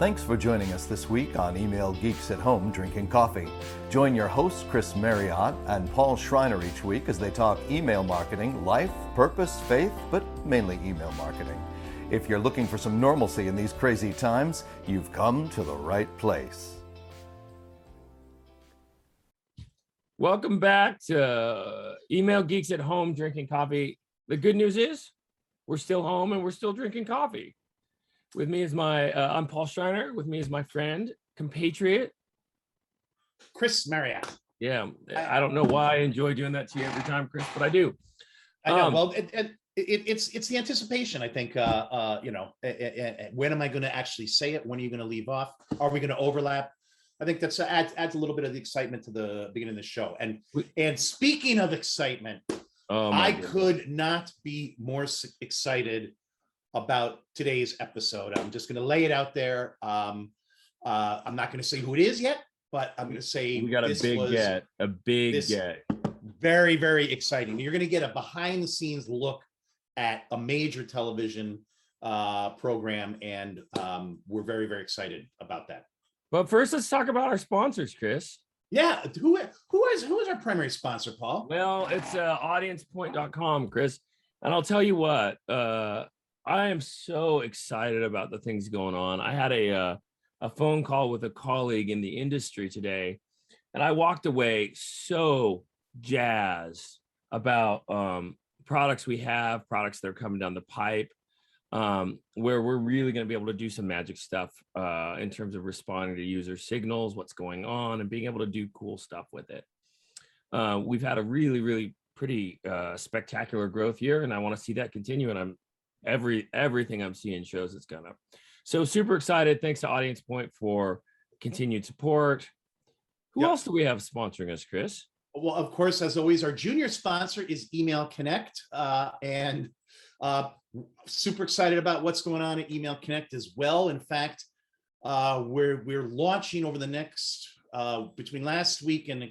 Thanks for joining us this week on Email Geeks at Home Drinking Coffee. Join your hosts Chris Marriott and Paul Schreiner each week as they talk email marketing, life, purpose, faith, but mainly email marketing. If you're looking for some normalcy in these crazy times, you've come to the right place. Welcome back to Email Geeks at Home Drinking Coffee. The good news is we're still home and we're still drinking coffee. With me is I'm Paul Schreiner. With me is my friend, compatriot, Chris Marriott. Yeah, I don't know why I enjoy doing that to you every time, Chris, but I do. I know. Well, it's the anticipation. I think. When am I going to actually say it? When are you going to leave off? Are we going to overlap? I think that's adds a little bit of the excitement to the beginning of the show. And speaking of excitement, I could not be more excited about today's episode. I'm just going to lay it out there. I'm not going to say who it is yet, but I'm going to say we got a big get. Very, very exciting. You're going to get a behind the scenes look at a major television program, and we're very, very excited about that. But first, let's talk about our sponsors, Chris. Yeah, who is our primary sponsor, Paul? Well, it's audiencepoint.com, Chris. And I'll tell you what, I am so excited about the things going on. I had a phone call with a colleague in the industry today, and I walked away so jazzed about products we have, products that are coming down the pipe, where we're really going to be able to do some magic stuff in terms of responding to user signals, what's going on, and being able to do cool stuff with it. We've had a really, really pretty spectacular growth year, and I want to see that continue. And everything I'm seeing shows it's gonna. So super excited. Thanks to Audience Point for continued support. Who else do we have sponsoring us, Chris? Well, of course, as always, our junior sponsor is Email Connect, and super excited about what's going on at Email Connect as well. In fact, we're launching over the next between last week and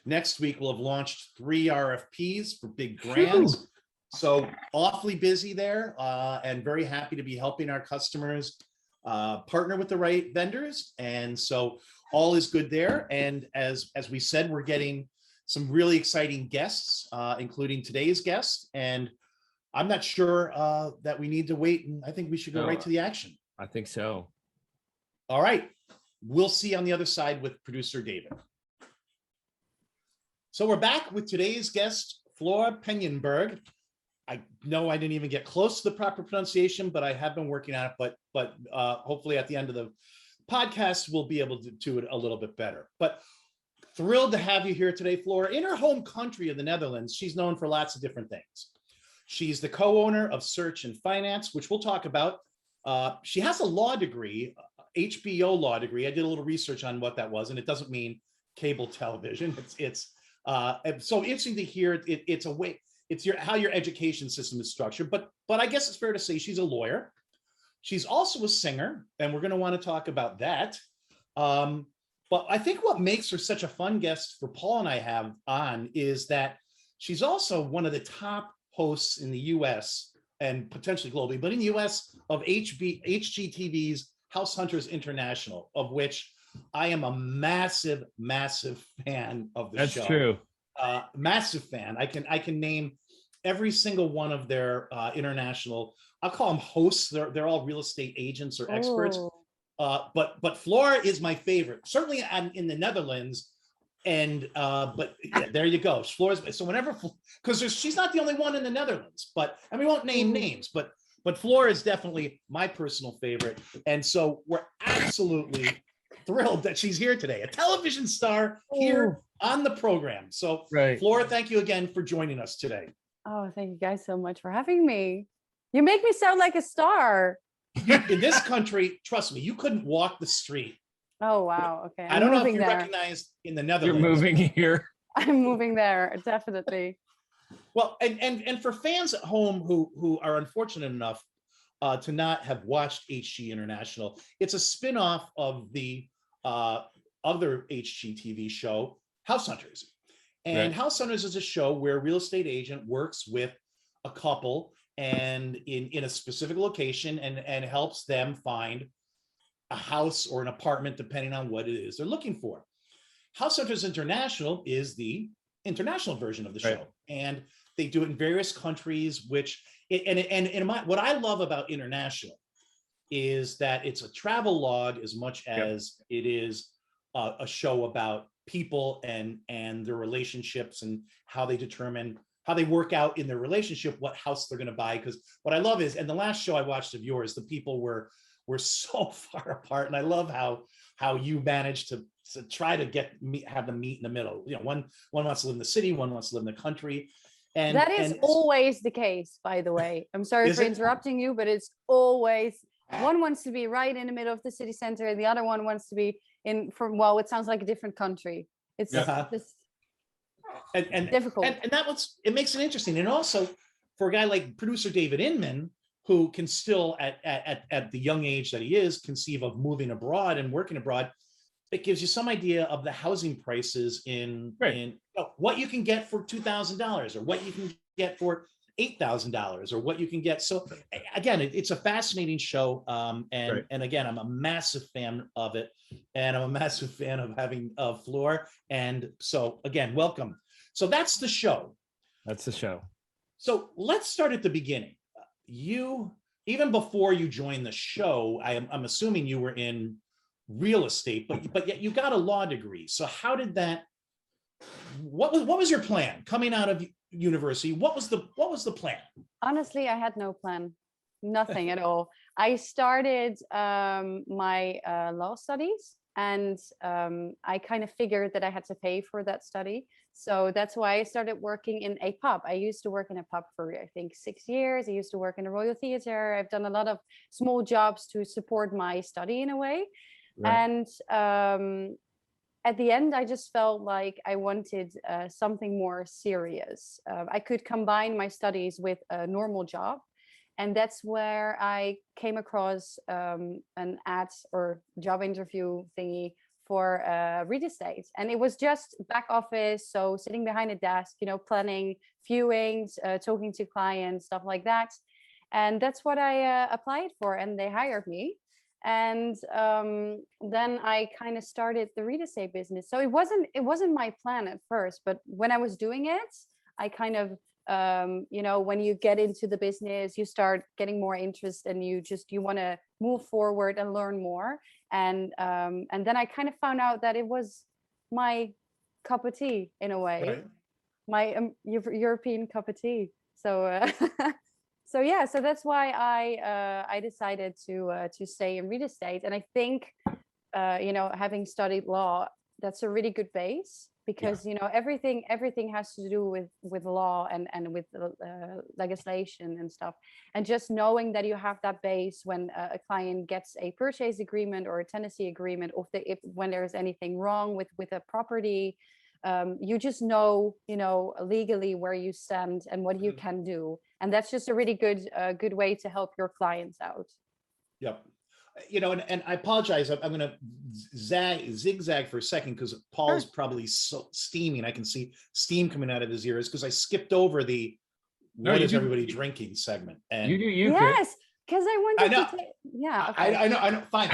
next week, we'll have launched 3 RFPs for big brands. So awfully busy there, and very happy to be helping our customers partner with the right vendors. And so all is good there. And as we said, we're getting some really exciting guests, including today's guest. And I'm not sure that we need to wait. And I think we should go right to the action. I think so. All right. We'll see you on the other side with producer David. So we're back with today's guest, Flora Peijnenburg. I know I didn't even get close to the proper pronunciation, but I have been working on it. But hopefully at the end of the podcast, we'll be able to do it a little bit better. But thrilled to have you here today, Flora. In her home country of the Netherlands, she's known for lots of different things. She's the co-owner of Search and Finance, which we'll talk about. She has a law degree, HBO law degree. I did a little research on what that was, and it doesn't mean cable television. It's so interesting to hear. It's a way. It's how your education system is structured, but I guess it's fair to say she's a lawyer. She's also a singer, and we're going to want to talk about that. But I think what makes her such a fun guest for Paul and I have on is that she's also one of the top hosts in the U.S. and potentially globally, but in the U.S. of HGTV's House Hunters International, of which I am a massive, massive fan of the show. That's true. Massive fan. I can name every single one of their international, I'll call them hosts. They're all real estate agents or experts. But Flora is my favorite. Certainly I'm in the Netherlands. And but yeah, there you go. Flora's, so whenever, because she's not the only one in the Netherlands, and we won't name names, but Flora is definitely my personal favorite. And so we're absolutely thrilled that she's here today, a television star here on the program. So Flora, thank you again for joining us today. Oh, thank you guys so much for having me. You make me sound like a star. In this country, trust me, you couldn't walk the street. Oh, wow. Okay. I don't know if you're recognized in the Netherlands. You're moving here. I'm moving there, definitely. Well, and for fans at home who are unfortunate enough to not have watched HG International, it's a spin-off of the other HGTV show, House Hunters. And House Hunters is a show where a real estate agent works with a couple and in a specific location and helps them find a house or an apartment, depending on what it is they're looking for. House Hunters International is the international version of the show, and they do it in various countries. What I love about international is that it's a travel log as much as it is a show about people and their relationships and how they work out in their relationship, what house they're going to buy. Because what I love is, and the last show I watched of yours, the people were so far apart, and I love how you managed to try to have them meet in the middle. One wants to live in the city, one wants to live in the country. And that is always the case, by the way. I'm sorry for interrupting you, but it's always one wants to be right in the middle of the city center, and the other one wants to be it sounds like a different country. It's just difficult. And it makes it interesting. And also for a guy like producer David Inman, who can still at the young age that he is conceive of moving abroad and working abroad, it gives you some idea of the housing prices in what you can get for $2,000 or what you can get for $8,000 or what you can get. So again, it's a fascinating show. And again, I'm a massive fan of it, and I'm a massive fan of having Floor. And so again, welcome. So that's the show. So let's start at the beginning. Even before you joined the show, I'm assuming you were in real estate, but yet you got a law degree. So how did that? What was your plan coming out of university? What was the plan? Honestly, I had no plan, nothing at all. I started my law studies, and I kind of figured that I had to pay for that study. So that's why I started working in a pub. I used to work in a pub for, I think, 6 years. I used to work in the Royal Theatre. I've done a lot of small jobs to support my study in a way. And at the end, I just felt like I wanted something more serious. I could combine my studies with a normal job. And that's where I came across an ad or job interview thingy for real estate. And it was just back office. So sitting behind a desk, planning viewings, talking to clients, stuff like that. And that's what I applied for, and they hired me. And then I kind of started the real estate business. So it wasn't my plan at first, but when I was doing it, I kind of, when you get into the business, you start getting more interest, and you want to move forward and learn more. And then I kind of found out that it was my cup of tea in a way, my European cup of tea. So. So that's why I decided to stay in real estate. And I think, having studied law, that's a really good base, because, everything has to do with law and with legislation and stuff. And just knowing that you have that base when a client gets a purchase agreement or a tenancy agreement, or when there's anything wrong with a property, you just know, legally where you stand and what you can do. And that's just a really good way to help your clients out. Yep. And I apologize. I'm going to zigzag for a second, because Paul's probably so steaming. I can see steam coming out of his ears, because I skipped over the what is everybody drinking segment. And yes, because I wanted to take, yeah. Okay. I know. Fine.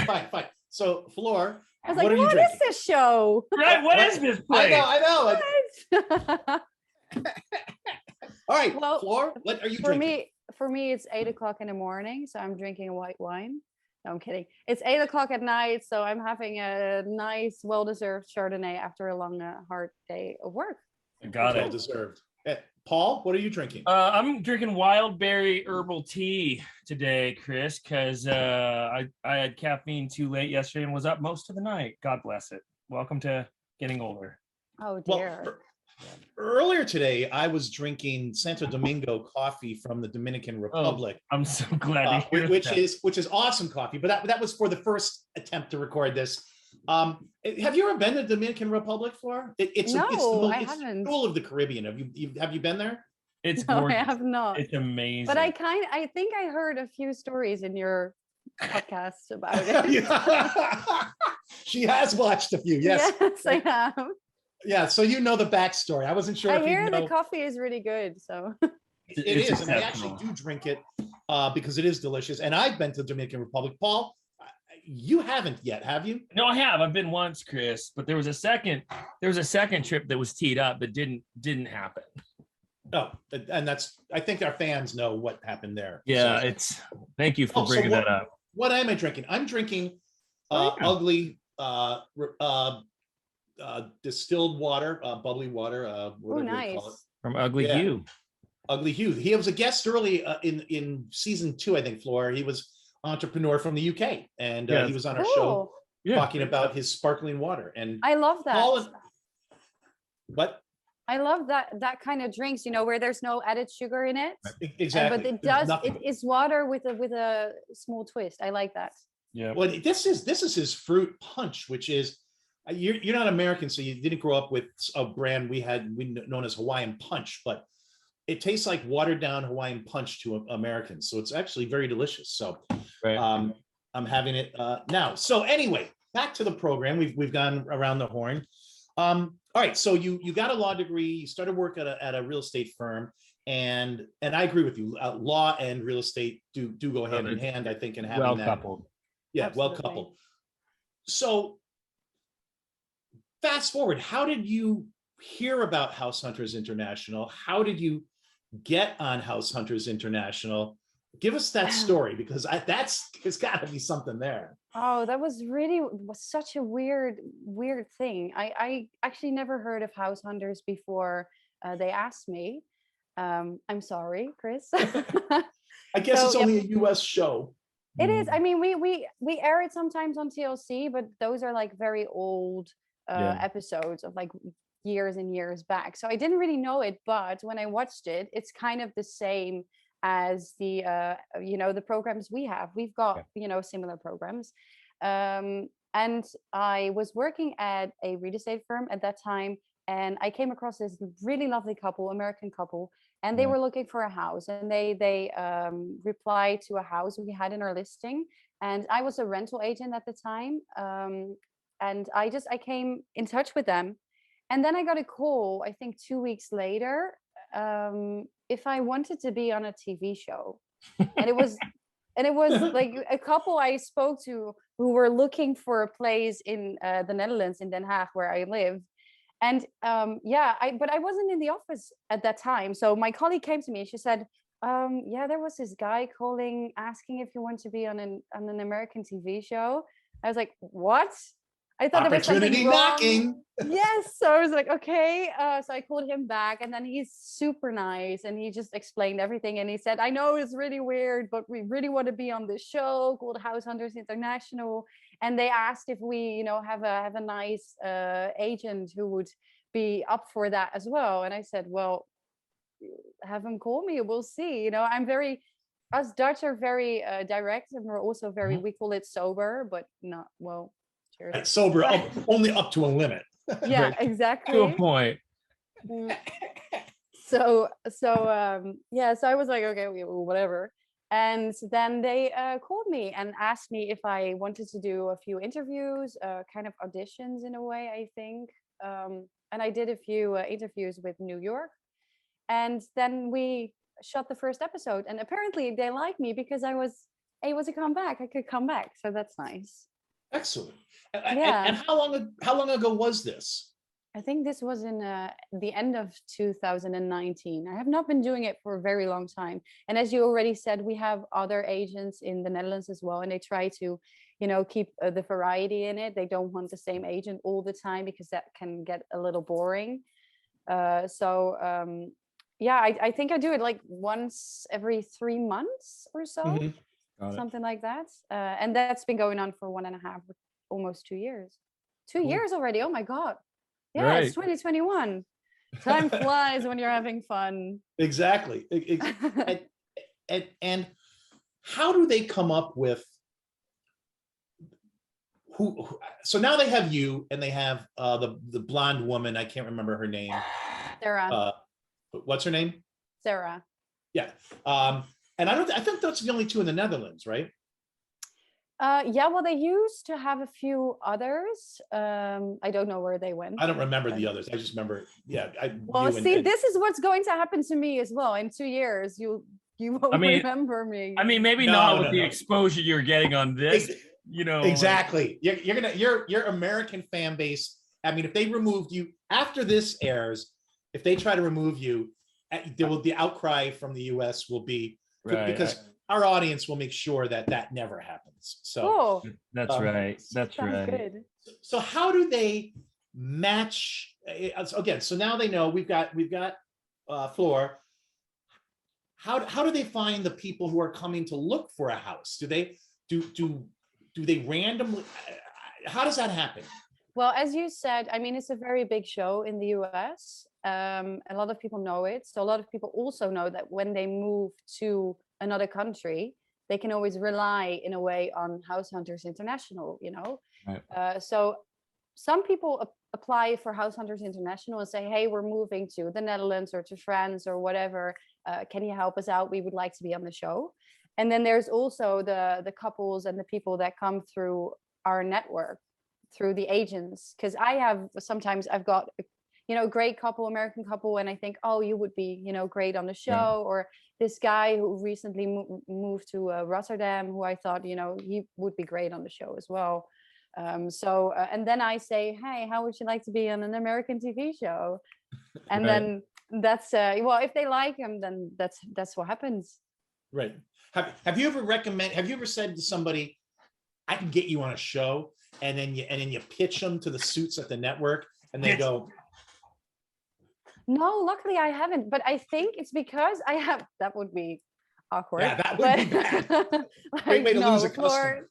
So, Floor, I was like, what is this show? Right, what is this place? I know. All right, well, Floor, what are you drinking? For me, it's 8 o'clock in the morning, so I'm drinking a white wine. No, I'm kidding. It's 8 o'clock at night, so I'm having a nice, well-deserved Chardonnay after a long, hard day of work. Got it. Well-deserved. Paul, what are you drinking? I'm drinking wild berry herbal tea today, Chris, because I had caffeine too late yesterday and was up most of the night. God bless it. Welcome to getting older. Oh, dear. Well, earlier today, I was drinking Santo Domingo coffee from the Dominican Republic. Oh, I'm so glad to hear which is awesome coffee. But that was for the first attempt to record this. Have you ever been to the Dominican Republic, Flora? It's the jewel of the Caribbean. Have you been there? It's no, gorgeous. I have not. It's amazing. But I think I heard a few stories in your podcast about it. She has watched a few. Yes, I have. Yeah, so you know the backstory. I wasn't sure. I hear the coffee is really good. So it is, and I actually do drink it because it is delicious. And I've been to the Dominican Republic. Paul, You haven't yet, have you? No, I have. I've been once, Chris, but there was a second trip that was teed up that didn't happen. Oh, and I think our fans know what happened there. Yeah, So, thank you for bringing that up. What am I drinking? I'm drinking Oh, yeah. ugly distilled water, bubbly water, whatever nice. you call it. From Ugly Yeah. Hugh. Ugly Hugh. He was a guest early in season 2, I think, Flora. He was an entrepreneur from the UK, and Yes. he was on our show Yeah. talking about his sparkling water. And I love that. What? I love that kind of drinks, where there's no added sugar in it. Exactly. But it There's does. nothing. It is water with a small twist. I like that. Yeah. Well, this is his fruit punch, which is you're not American, so you didn't grow up with a brand we known as Hawaiian Punch, but it tastes like watered down Hawaiian Punch to Americans. So it's actually very delicious. So Right. I'm having it now. So anyway, back to the program. We've gone around the horn. All right. So you got a law degree. You started work at a real estate firm, and I agree with you. Law and real estate do go hand in hand, I think, in having Well that. coupled. Yeah, well Absolutely. coupled. So fast forward, how did you hear about House Hunters International? How did you get on House Hunters International? Give us that story, because there's got to be something there. Oh, that was such a weird thing. I actually never heard of House Hunters before they asked me. I'm sorry, Chris. I guess So, it's only a US show. It is. I mean, we air it sometimes on TLC, but those are like very old Yeah. episodes of like years and years back. So I didn't really know it, but when I watched it, it's kind of the same as the the programs we have. We've got similar programs. And I was working at a real estate firm at that time, and I came across this really lovely couple, American couple, and they Yeah. were looking for a house, and they replied to a house we had in our listing, and I was a rental agent at the time, and I came in touch with them, and then I got a call, I think 2 weeks later, if I wanted to be on a TV show, and it was like a couple I spoke to who were looking for a place in the Netherlands, in Den Haag, where I live. And but I wasn't in the office at that time. So my colleague came to me and she said, there was this guy calling, asking if you want to be on an American TV show. I was like, what? I thought there was Opportunity something wrong. knocking. Yes. So I was like, okay. So I called him back, and then he's super nice, and he just explained everything. And he said, I know it's really weird, but we really want to be on this show called House Hunters International. And they asked if we, have a nice agent who would be up for that as well. And I said, well, have him call me. We'll see. Us Dutch are very direct, and we're also very, we call it sober, but not well. Right, sober, only up to a limit. Yeah, Right. exactly. To a point. So I was like, okay, whatever. And then they called me and asked me if I wanted to do a few interviews, kind of auditions in a way, I think. And I did a few interviews with New York. And then we shot the first episode. And apparently they liked me because I was able to come back. I could come back. So that's nice. Excellent. Yeah. And how long ago was this? I think this was in the end of 2019. I have not been doing it for a very long time. And as you already said, we have other agents in the Netherlands as well. And they try to, keep the variety in it. They don't want the same agent all the time because that can get a little boring. I think I do it like once every 3 months or so, Mhm. something like that. And that's been going on for 1.5, almost 2 years. 2 Cool. years already. Oh my God. Yeah, Right. it's 2021. Time flies when you're having fun. Exactly. And how do they come up with who? So now they have you, and they have the blonde woman. I can't remember her name. Sarah. What's her name? Sarah. Yeah. And I think that's the only two in the Netherlands, right? Well, they used to have a few others. I don't know where they went. I don't remember the others. I just remember, yeah. Well, this is what's going to happen to me as well. In 2 years, you won't remember me. I mean, maybe No, not with no, the no. exposure you're getting on this you know, Exactly. You're gonna your American fan base. I mean, if they removed you after this airs, if they try to remove you, there will the outcry from the U.S. will be because our audience will make sure that that never happens. So that's right. That's right. Good. So how do they match again? So now they know we've got Floor. How do they find the people who are coming to look for a house? Do they randomly? How does that happen? Well, as you said, I mean, it's a very big show in the US. A lot of people know it. So a lot of people also know that when they move to another country, they can always rely in a way on House Hunters International, you know? Right. So some people apply for House Hunters International and say, hey, we're moving to the Netherlands or to France or whatever. Can you help us out? We would like to be on the show. And then there's also the couples and the people that come through our network, through the agents. Because sometimes I've got, you know, a great couple, American couple, and I think, oh, you would be, you know, great on the show. Or this guy who recently moved to Rotterdam, who I thought, you know, he would be great on the show as well. And then I say, hey, how would you like to be on an American TV show? And then that's well, if they like him, then that's what happens. Right. Have you ever said to somebody, I can get you on a show, and then you pitch them to the suits at the network and they go, no, luckily I haven't, but I think it's because I have, that would be awkward. Yeah, that would be bad. Great way to lose a customer.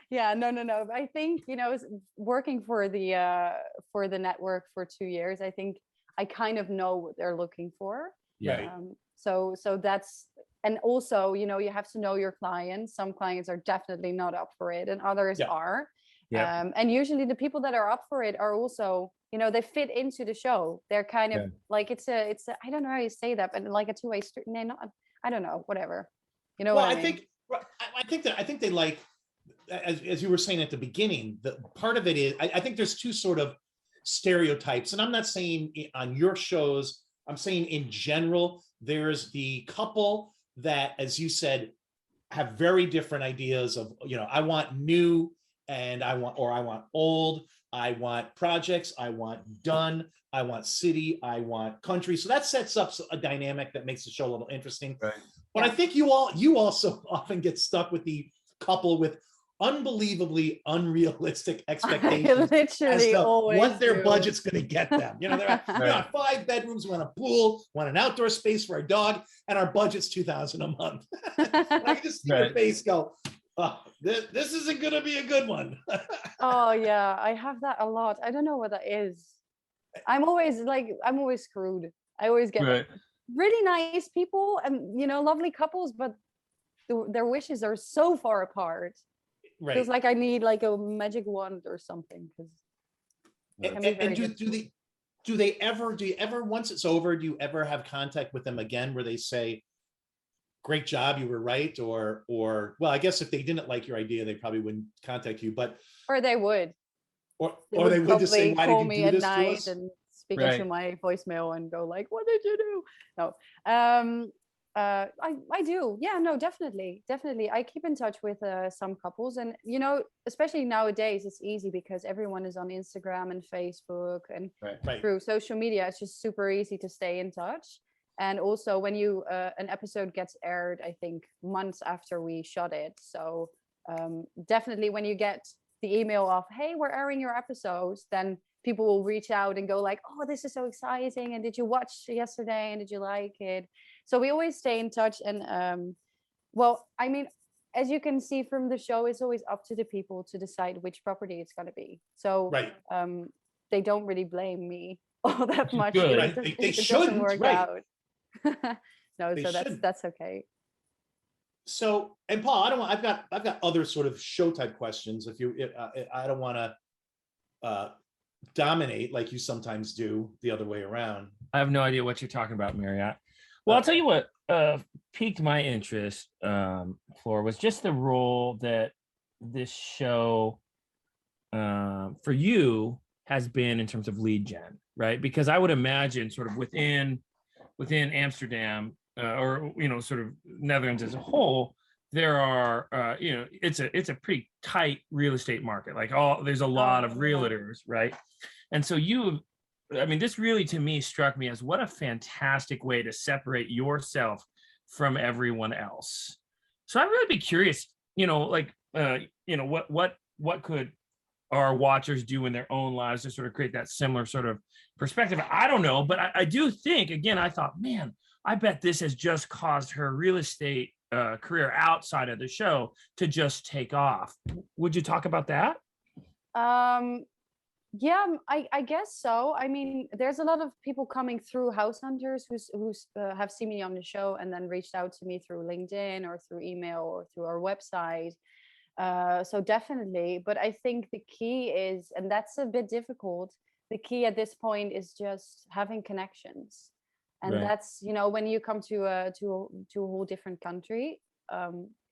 Yeah, no. I think, you know, working for the network for 2 years, I think I kind of know what they're looking for. Yeah. So that's, and also, you know, you have to know your clients. Some clients are definitely not up for it, and others are. Yeah. And usually the people that are up for it are also, you know, they fit into the show. They're kind of like it's a I don't know how you say that, but like a two-way street. No, not, I don't know, whatever. You know. Well, what I mean? I think they like, as you were saying at the beginning, the part of it is I think there's two sort of stereotypes, and I'm not saying on your shows, I'm saying in general. There's the couple that, as you said, have very different ideas of, you know, I want new, and I want old, I want projects, I want done, I want city, I want country. So that sets up a dynamic that makes the show a little interesting. Right. But I think you also often get stuck with the couple with unbelievably unrealistic expectations as to what their budget's going to get them. You know, they're we want 5 bedrooms, we want a pool, want an outdoor space for our dog, and our budget's $2,000 a month. I can just see your face go, oh, this isn't going to be a good one. Oh yeah, I have that a lot. I don't know what that is. I'm always screwed. I always get really nice people and, you know, lovely couples, but their wishes are so far apart. Right. Feels like I need like a magic wand or something. And do you ever, once it's over, do you ever have contact with them again where they say, great job, you were right? Or well, I guess if they didn't like your idea, they probably wouldn't contact you, but. Or they would. Or they would just say, why did you do this to us? Call me at night and speak into my voicemail and go like, what did you do? No. I do. Yeah, no, definitely. I keep in touch with some couples, and, you know, especially nowadays, it's easy because everyone is on Instagram and Facebook and through social media. It's just super easy to stay in touch. And also when an episode gets aired, I think months after we shot it. So definitely when you get the email of, hey, we're airing your episodes, then people will reach out and go like, oh, this is so exciting, and did you watch yesterday, and did you like it? So we always stay in touch. And well, I mean, as you can see from the show, it's always up to the people to decide which property it's going to be. So they don't really blame me all that much. They it doesn't work out. No, so that's okay. So, and Paul, I've got other sort of show type questions. I don't want to dominate like you sometimes do the other way around. I have no idea what you're talking about, Marriott. Well, I'll tell you what piqued my interest, Flora, was just the role that this show for you has been in terms of lead gen, right? Because I would imagine sort of within Amsterdam or, you know, sort of Netherlands as a whole, there are, it's a pretty tight real estate market. Like there's a lot of yeah. realtors, right? And so this really to me struck me as what a fantastic way to separate yourself from everyone else. So I'd really be curious, what could our watchers do in their own lives to sort of create that similar sort of perspective? I don't know, but I do think, again, I thought, man, I bet this has just caused her real estate career outside of the show to just take off. Would you talk about that? Yeah, I guess so. I mean, there's a lot of people coming through House Hunters who's have seen me on the show and then reached out to me through LinkedIn or through email or through our website. So definitely, but I think the key is, and that's a bit difficult, the key at this point is just having connections. And Right. that's, when you come to a whole different country,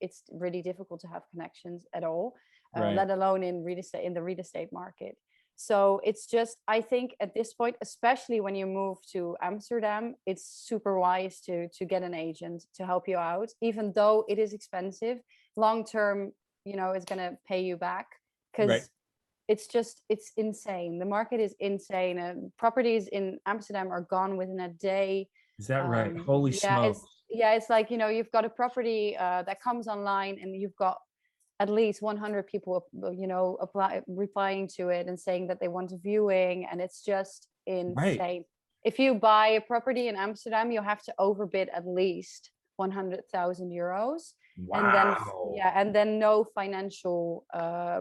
it's really difficult to have connections at all, Right. let alone in the real estate market. So it's just, I think at this point, especially when you move to Amsterdam, it's super wise to get an agent to help you out, even though it is expensive. Long term, it's going to pay you back, because Right. it's insane. The market is insane. Properties in Amsterdam are gone within a day. Is that right? Holy smokes. It's like, you've got a property that comes online and you've got at least 100 people, replying to it and saying that they want a viewing. And it's just insane. Right. If you buy a property in Amsterdam, you have to overbid at least 100,000 euros. Wow. And then no financial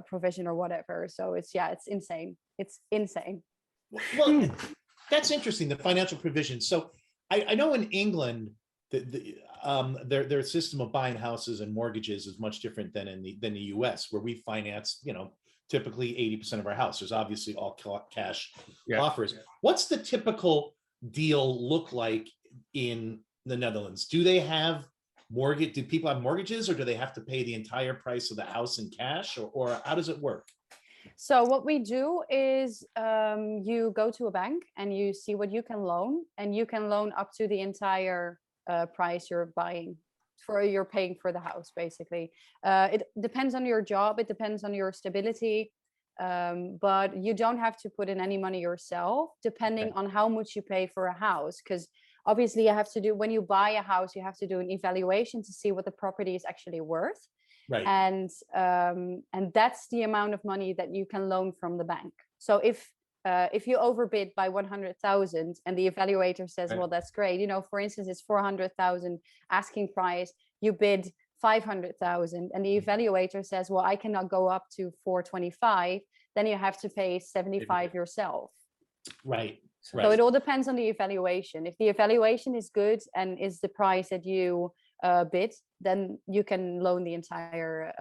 provision or whatever. So it's insane. It's insane. Well, that's interesting, the financial provision. So I know in England, their system of buying houses and mortgages is much different than in the US, where we finance, typically 80% of our house. There's obviously all cash offers. What's the typical deal look like in the Netherlands? Do they have mortgage? Do people have mortgages, or do they have to pay the entire price of the house in cash, or how does it work? So what we do is you go to a bank and you see what you can loan, and you can loan up to the entire price you're paying for the house, basically. It depends on your job, it depends on your stability, but you don't have to put in any money yourself, depending on how much you pay for a house. Because obviously you have to do, when you buy a house, you have to do an evaluation to see what the property is actually worth. Right. And that's the amount of money that you can loan from the bank. So if you overbid by 100,000 and the evaluator says, well, that's great. For instance, it's 400,000 asking price, you bid 500,000 and the evaluator says, well, I cannot go up to 425, then you have to pay 75 yourself. Right. So it all depends on the evaluation. If the evaluation is good and is the price that you bid, then you can loan the entire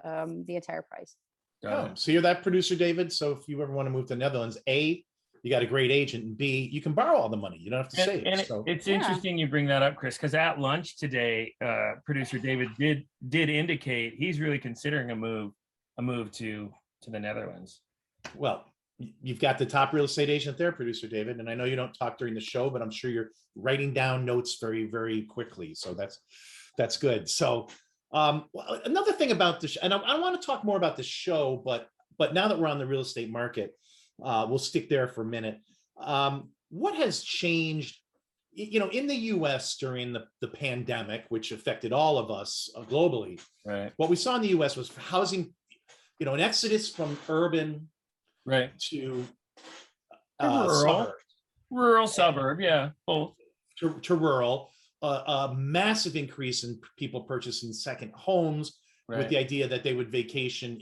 price. So you're that producer, David. So if you ever want to move to the Netherlands, A, you got a great agent, and B, you can borrow all the money. You don't have to save. And it's interesting you bring that up, Chris, because at lunch today, producer David did indicate he's really considering a move to the Netherlands. Well, you've got the top real estate agent there, producer David, and I know you don't talk during the show, but I'm sure you're writing down notes very, very quickly. So that's good. So another thing about this, and I want to talk more about the show, but now that we're on the real estate market, we'll stick there for a minute. What has changed, in the US during the pandemic, which affected all of us globally? Right. What we saw in the US was housing, an exodus from urban to rural suburb, both to rural. A massive increase in people purchasing second homes with the idea that they would vacation,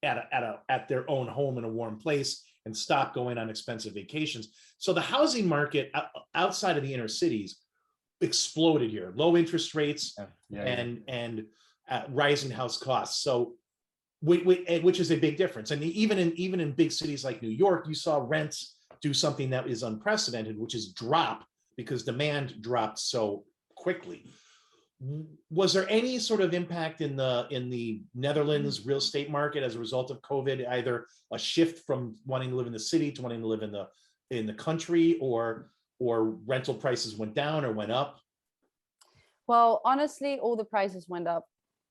at their own home in a warm place and stop going on expensive vacations. So the housing market outside of the inner cities exploded here. Low interest rates and rising house costs. So which is a big difference. And even in big cities like New York, you saw rents do something that is unprecedented, which is drop, because demand dropped so quickly. Was there any sort of impact in the Netherlands real estate market as a result of COVID, either a shift from wanting to live in the city to wanting to live in the country, or rental prices went down or went up? Well, honestly, all the prices went up.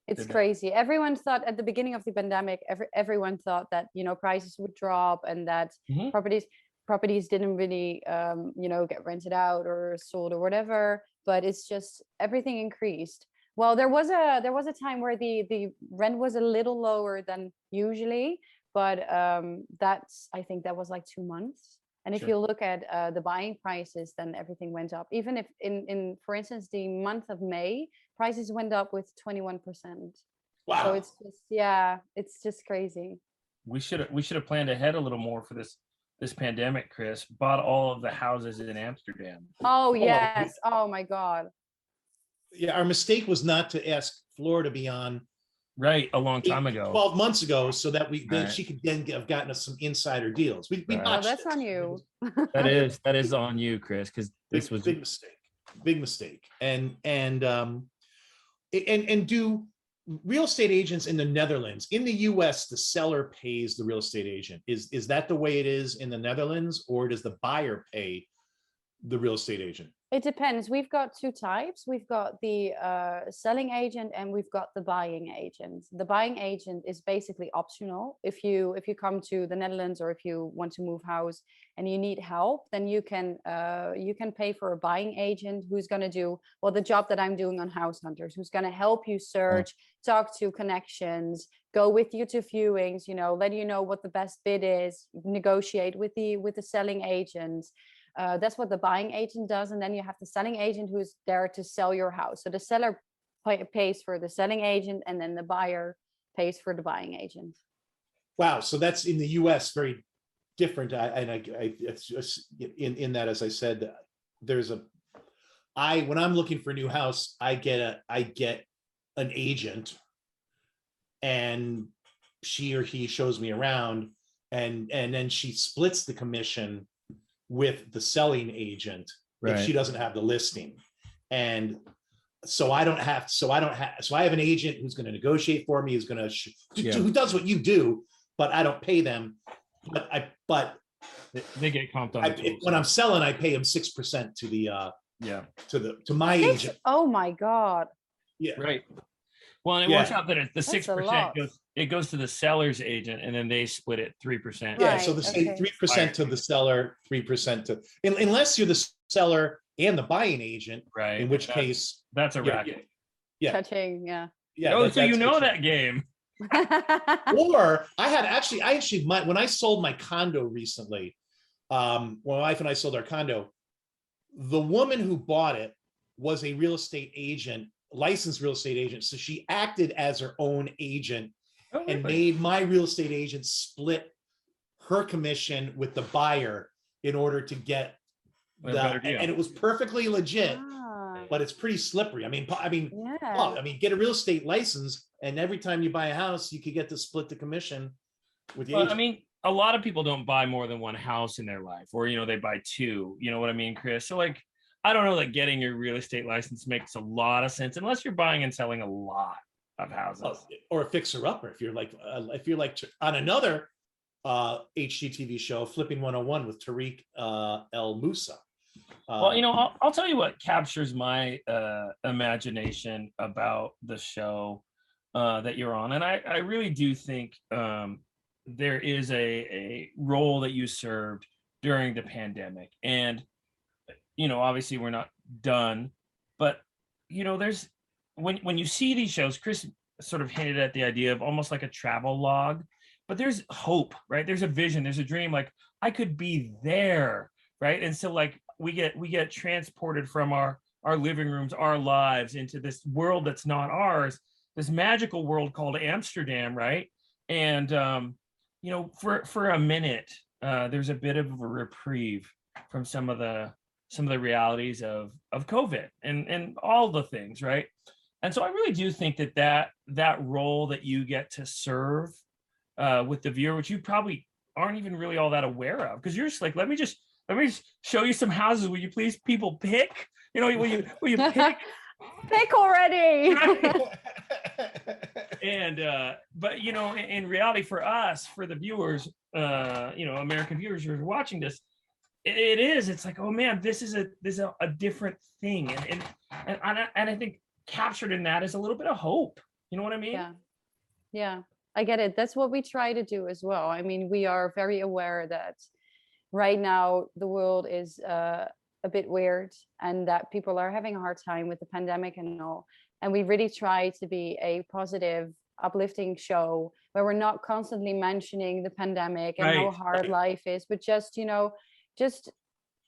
It's did that. crazy. Everyone thought at the beginning of the pandemic, everyone thought that, prices would drop and that Mhm. properties didn't really, get rented out or sold or whatever. But it's just everything increased. Well, there was a time where the rent was a little lower than usually, but I think that was like 2 months. And if Sure. you look at the buying prices, then everything went up. Even if in for instance, the month of May, prices went up with 21%. So Wow. it's just crazy. We should have planned ahead a little more for this pandemic, Chris. Bought all of the houses in Amsterdam. Oh yes. Oh my God. Yeah, our mistake was not to ask Flora to be on Right, a long time ago. 12 months ago, so that Right. she could then have gotten us some insider deals. We Right. Oh, botched that's it. on you. That is on you, Chris, because this was big mistake. And do real estate agents in the Netherlands, in the US, the seller pays the real estate agent? Is that the way it is in the Netherlands, or does the buyer pay the real estate agent? It depends. We've got two types. We've got the selling agent and we've got the buying agent. The buying agent is basically optional. If you come to the Netherlands or if you want to move house and you need help, then you can pay for a buying agent who's going to do the job that I'm doing on House Hunters, who's going to help you search, talk to connections, go with you to viewings, let you know what the best bid is, negotiate with the selling agent. That's what the buying agent does. And then you have the selling agent who's there to sell your house. So the seller pays for the selling agent and then the buyer pays for the buying agent. Wow. So that's in the US very different. It's just in that, as I said, when I'm looking for a new house, I get an agent and she or he shows me around and then she splits the commission with the selling agent if she doesn't have the listing. And so I have an agent who's going to negotiate for me, who's going to who does what you do, but I don't pay them. But they get comped on when I'm selling, I pay them 6% to the to my agent. Oh my God. Yeah. Right. Well, and it works out that the 6% goes to the seller's agent, and then they split it 3%. Yeah, so the 3% to the seller, 3% to, unless you're the seller and the buying agent, right? In which case, that's a racket. Yeah, touching, yeah. Oh, so you know that game. Or when I sold my condo recently, when my wife and I sold our condo, the woman who bought it was a real estate agent, licensed real estate agent. So she acted as her own agent and made my real estate agent split her commission with the buyer in order to get and it was perfectly legit, but it's pretty slippery. I mean, get a real estate license, and every time you buy a house, you could get to split the commission with the agent. I mean, a lot of people don't buy more than one house in their life, or they buy two. You know what I mean, Chris? So like, I don't know that getting your real estate license makes a lot of sense unless you're buying and selling a lot of houses, or a fixer-upper. If you're like on another HGTV show, Flipping 101 with Tariq El Musa. Well, I'll tell you what captures my imagination about the show that you're on, and I really do think there is a role that you served during the pandemic, and obviously we're not done, but there's when you see these shows, Chris sort of hinted at the idea of almost like a travel log, but there's hope, right? There's a vision, there's a dream, like I could be there, right? And so like we get transported from our living rooms, our lives, into this world that's not ours, this magical world called Amsterdam, right? And for a minute, there's a bit of a reprieve from some of the realities of COVID and all the things, right? And so I really do think that role that you get to serve with the viewer, which you probably aren't even really all that aware of, because you're just like, let me just show you some houses. Will you please, people, pick? Will you pick? Pick already. And but in reality, for us, for the viewers, American viewers who are watching this, it's like, oh man, this is a different thing, and I think captured in that is a little bit of hope, You know what I mean? Yeah, I get it. That's what we try to do as well. I mean, we are very aware that right now the world is a bit weird, and that people are having a hard time with the pandemic and all. And we really try to be a positive, uplifting show where we're not constantly mentioning the pandemic and how hard life is, but just, just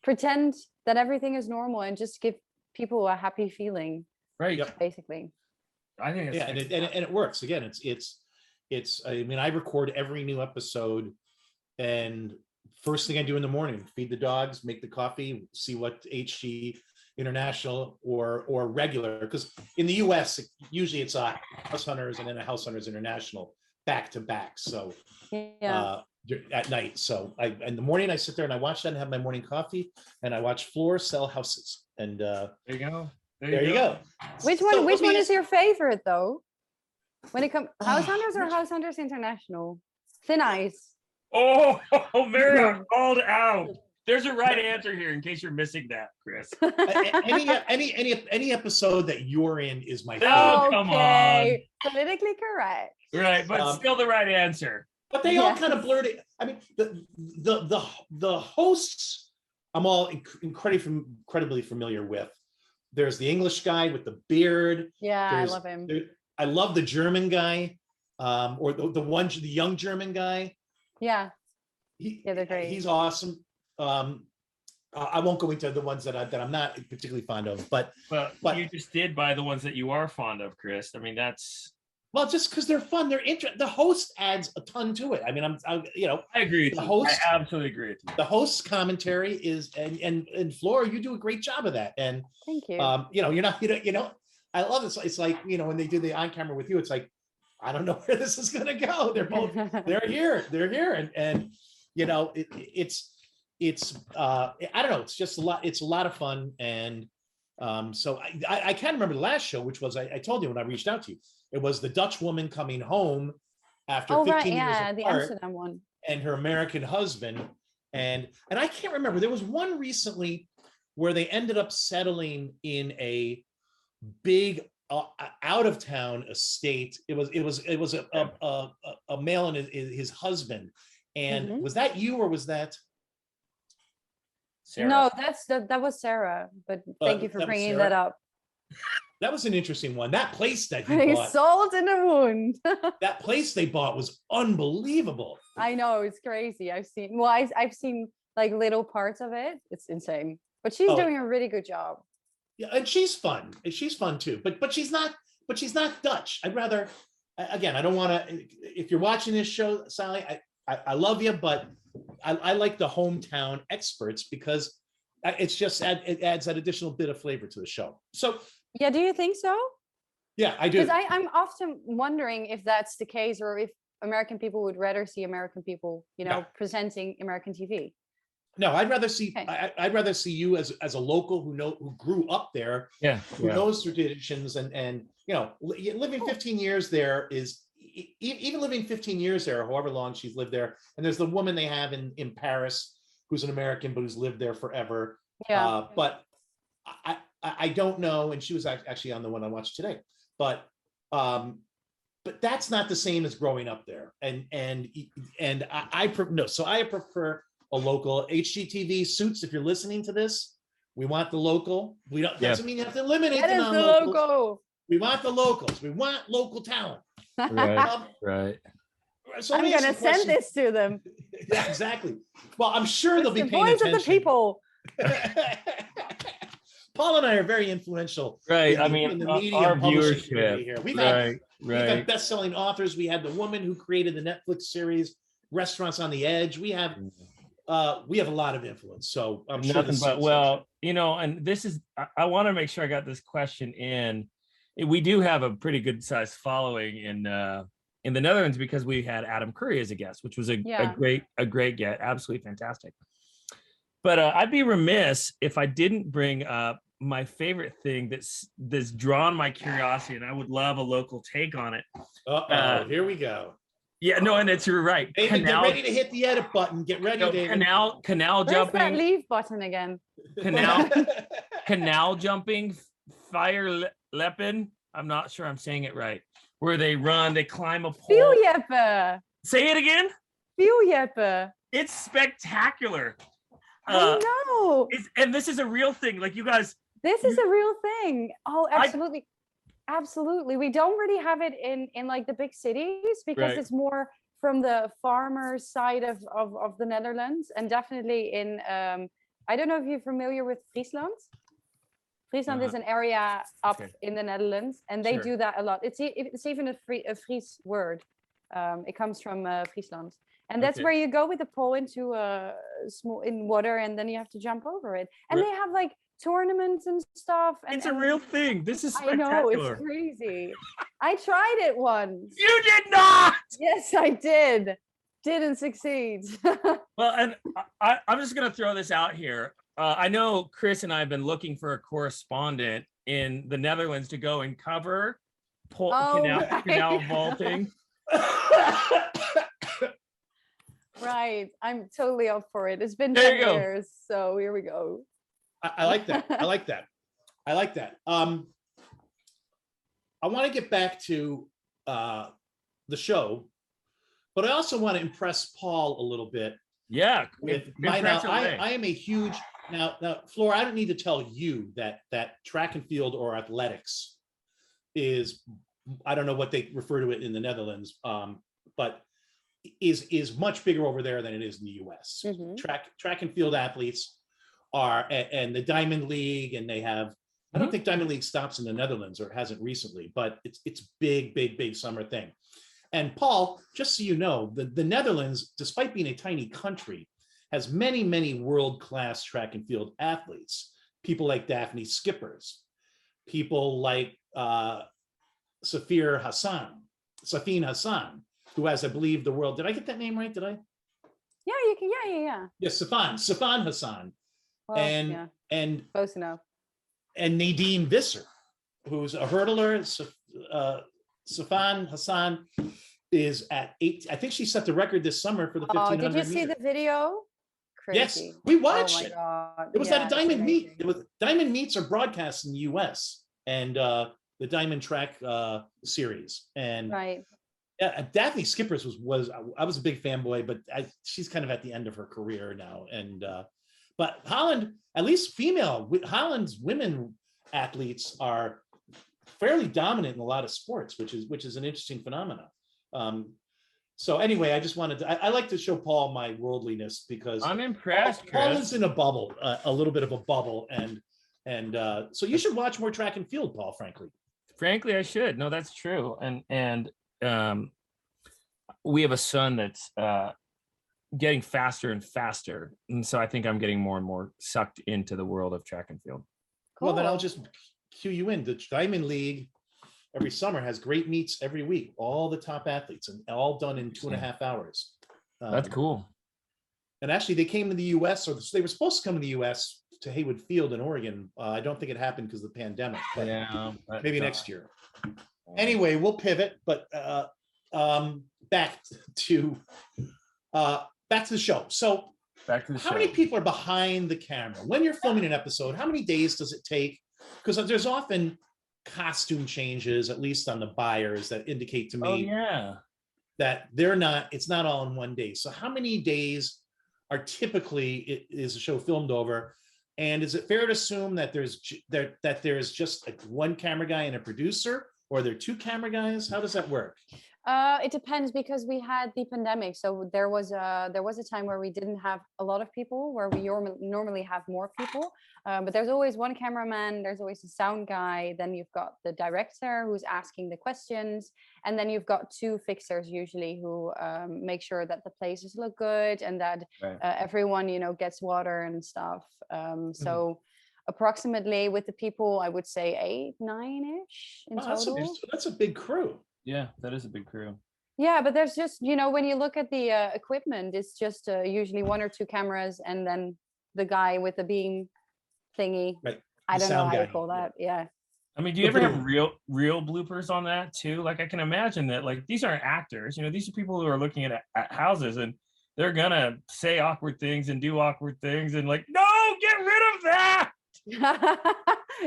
pretend that everything is normal and just give people a happy feeling. Right. Basically. I think and it works. Again, it's I mean, I record every new episode, and first thing I do in the morning, feed the dogs, make the coffee, see what HG International or regular, because in the US usually it's a House Hunters and then a House Hunters International back to back. So at night. So in the morning I sit there and I watch that and have my morning coffee, and I watch Floor sell houses. And there you go. There you go. Which one is your favorite though? When it comes House Hunters or House Hunters International? Thin Ice. Oh, Mary called out. There's a right answer here in case you're missing that, Chris. Any episode that you're in is my favorite. Oh, come on. Politically correct. Right, but still the right answer. But they all kind of blurred it. I mean, the hosts, I'm all incredibly familiar with. There's the English guy with the beard. Yeah, I love him. I love the German guy, or the young German guy. Yeah. They're great. He's awesome. I won't go into the ones that I'm not particularly fond of, but you just did by the ones that you are fond of, Chris. I mean, that's just because they're fun. They're the host adds a ton to it. I mean, I agree with the you. Host, I absolutely agree with you. The host's commentary is and Flora, you do a great job of that. And thank you. You're not I love it. It's like when they do the on camera with you, it's like, I don't know where this is gonna go. They're here, and it's I don't know, it's just a lot of fun. And so I can't remember the last show, which was I told you when I reached out to you, it was the Dutch woman coming home after 15 years apart, the Amsterdam one, and her American husband, and I can't remember, there was one recently where they ended up settling in a big out of town estate. It was a male and his husband. And was that you, or was that Sarah? No, that was Sarah. But thank you for bringing that up. That was an interesting one. That place that he bought, salt in the wound. That place they bought was unbelievable. I know, it's crazy. I've seen like little parts of it. It's insane. But she's doing a really good job. Yeah, and she's fun. And she's fun too. But she's not Dutch. I'd rather, again, I don't want to. If you're watching this show, Sally, I love you, but I like the hometown experts, because it's just it adds that additional bit of flavor to the show. So yeah, do you think so? Yeah, I do. Because I'm often wondering if that's the case, or if American people would rather see American people, presenting American TV. No, I'd rather see I'd rather see you as a local who grew up there, who knows traditions, and living 15 years there is even living 15 years there, however long she's lived there. And there's the woman they have in Paris who's an American but who's lived there forever. Yeah. But I don't know, and she was actually on the one I watched today. But that's not the same as growing up there. And I prefer a local. HGTV Suits, if you're listening to this, we want the local. We don't doesn't mean you have to eliminate the non-locals. We want the locals. We want local talent. Right. So I'm gonna send this to them. Yeah, exactly. Well, I'm sure they'll be paying voice attention. Of the people. Paul and I are very influential. Right. In the media our and publishing viewership. community here. We've had best-selling authors. We had the woman who created the Netflix series Restaurants on the Edge. We have a lot of influence. So I'm sure and this is, I want to make sure I got this question in. We do have a pretty good sized following in the Netherlands, because we had Adam Curry as a guest, which was a great get, absolutely fantastic. But I'd be remiss if I didn't bring up my favorite thing that's drawn my curiosity, and I would love a local take on it. Here we go. Yeah, no, and you're right. David, get ready to hit the edit button. Get ready, David. Canal Where's jumping. That leave button again. Canal jumping. Fire Leppen. I'm not sure I'm saying it right. where they run, they climb a pole. Vieljeppe. Say it again. Vieljeppe. It's spectacular. I know. And this is a real thing. Like you guys. This is a real thing. Oh, absolutely. Absolutely. We don't really have it in like the big cities because it's more from the farmers side of the Netherlands, and definitely in I don't know if you're familiar with Friesland. Friesland is an area up in the Netherlands, and they do that a lot. It's even a Fries word. It comes from Friesland, and that's where you go with the pole into in water, and then you have to jump over it. And they have like tournaments and stuff. And it's a real thing. This is spectacular. I know, it's crazy. I tried it once. You did not. Yes, I did. Didn't succeed. Well, and I'm just gonna throw this out here. I know Chris and I have been looking for a correspondent in the Netherlands to go and cover canal vaulting. Right. I'm totally up for it. It's been 10 years, so here we go. I like that. I like that. I like that. I want to get back to the show, but I also want to impress Paul a little bit. Yeah. I am a huge now, Flora, I don't need to tell you that track and field or athletics is, I don't know what they refer to it in the Netherlands, but is much bigger over there than it is in the US. Mm-hmm. Track and field athletes are, and the Diamond League, and they have, I don't think Diamond League stops in the Netherlands, or it hasn't recently, but it's big summer thing. And Paul, just so you know, the Netherlands, despite being a tiny country, has many world-class track and field athletes. People like Daphne Skippers, people like Safine Hassan, who has, I believe, the world. Did I get that name right? Did I? Yeah, you can. Yeah. Yes, Safine Hassan, well, and close enough. And Nadine Visser, who's a hurdler. Safine Hassan is at 8. I think she set the record this summer for the 1500. Did you see the video? Crazy. Yes, we watched it. God. It was at a Diamond Meet. It was Diamond Meets are broadcast in the U.S. and the Diamond Track series. And yeah, Daphne Skippers was I was a big fanboy, but she's kind of at the end of her career now. And but Holland, at least Holland's women athletes are fairly dominant in a lot of sports, which is an interesting phenomenon. So anyway, I just wanted to, I like to show Paul my worldliness because I'm impressed. Paul is in a bubble, a little bit of a bubble. And so you should watch more track and field, Paul, frankly, I should. No, that's true. And we have a son that's getting faster and faster. And so I think I'm getting more and more sucked into the world of track and field. Cool. Well, then I'll just cue you in. The Diamond League every summer has great meets every week, all the top athletes, and all done in 2.5 hours. That's cool. And actually, they came to the U.S., or they were supposed to come to the U.S. to Haywood Field in Oregon. I don't think it happened because of the pandemic. But maybe next year. Anyway, we'll pivot, but back to the show. So, how many people are behind the camera when you're filming an episode? How many days does it take? Because there's often costume changes, at least on the buyers, that indicate to me that it's not all in one day. So how many days are typically is a show filmed over? And is it fair to assume that there's just like one camera guy and a producer, or are there 2 camera guys? How does that work? It depends, because we had the pandemic, so there was a time where we didn't have a lot of people, where we normally have more people, but there's always one cameraman, there's always a sound guy, then you've got the director who's asking the questions, and then you've got 2 fixers usually who make sure that the places look good and that everyone gets water and stuff. So approximately, with the people, I would say 8, 9-ish in total. That's a big crew. Yeah, that is a big crew. Yeah, but there's just, when you look at the equipment, it's just usually 1 or 2 cameras, and then the guy with the beam thingy. Right. I don't know how you call that. Yeah. I mean, do you ever have real bloopers on that too? Like, I can imagine that, like, these aren't actors, these are people who are looking at houses, and they're gonna say awkward things and do awkward things, and like, no, get rid of that.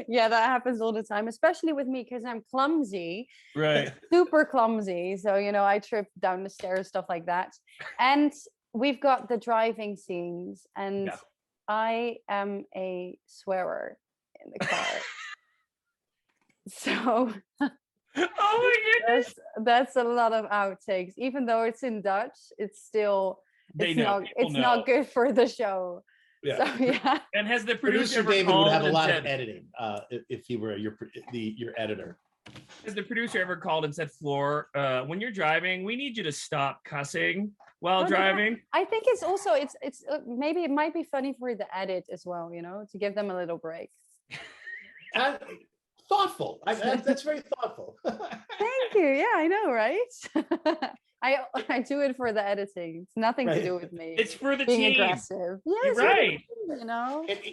Yeah, that happens all the time, especially with me because I'm clumsy, Right. super clumsy. So, I trip down the stairs, stuff like that. And we've got the driving scenes, and Yeah. I am a swearer in the car. So Oh my goodness. that's a lot of outtakes. Even though it's in Dutch, it's still They know. People it's know. not good for the show. Yeah. So yeah. And has the Producer ever David would called have a and lot of said- editing if he were your editor. Has the producer ever called and said, Floor, when you're driving, we need you to stop cussing while No, driving? I think it's also it's maybe it might be funny for the edit as well, to give them a little break. Thoughtful. That's very thoughtful. Thank you. Yeah, I know, right? I do it for the editing. It's nothing to do with me. It's for the being team. aggressive. Yeah, You're right.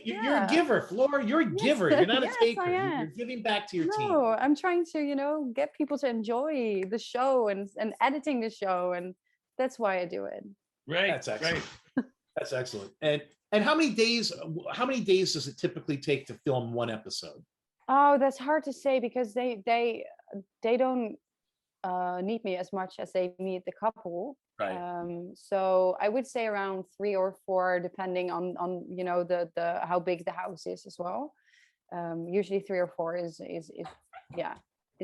You're a giver, Flora. You're a giver. You're not a Yes, taker. I am. You're giving back to your team. No, I'm trying to, get people to enjoy the show and editing the show, and that's why I do it. Right. That's excellent. Right. That's excellent. And how many days does it typically take to film one episode? Oh, that's hard to say because they don't need me as much as they need the couple. Right. So I would say around 3 or 4, depending on the how big the house is as well. Usually 3 or 4 is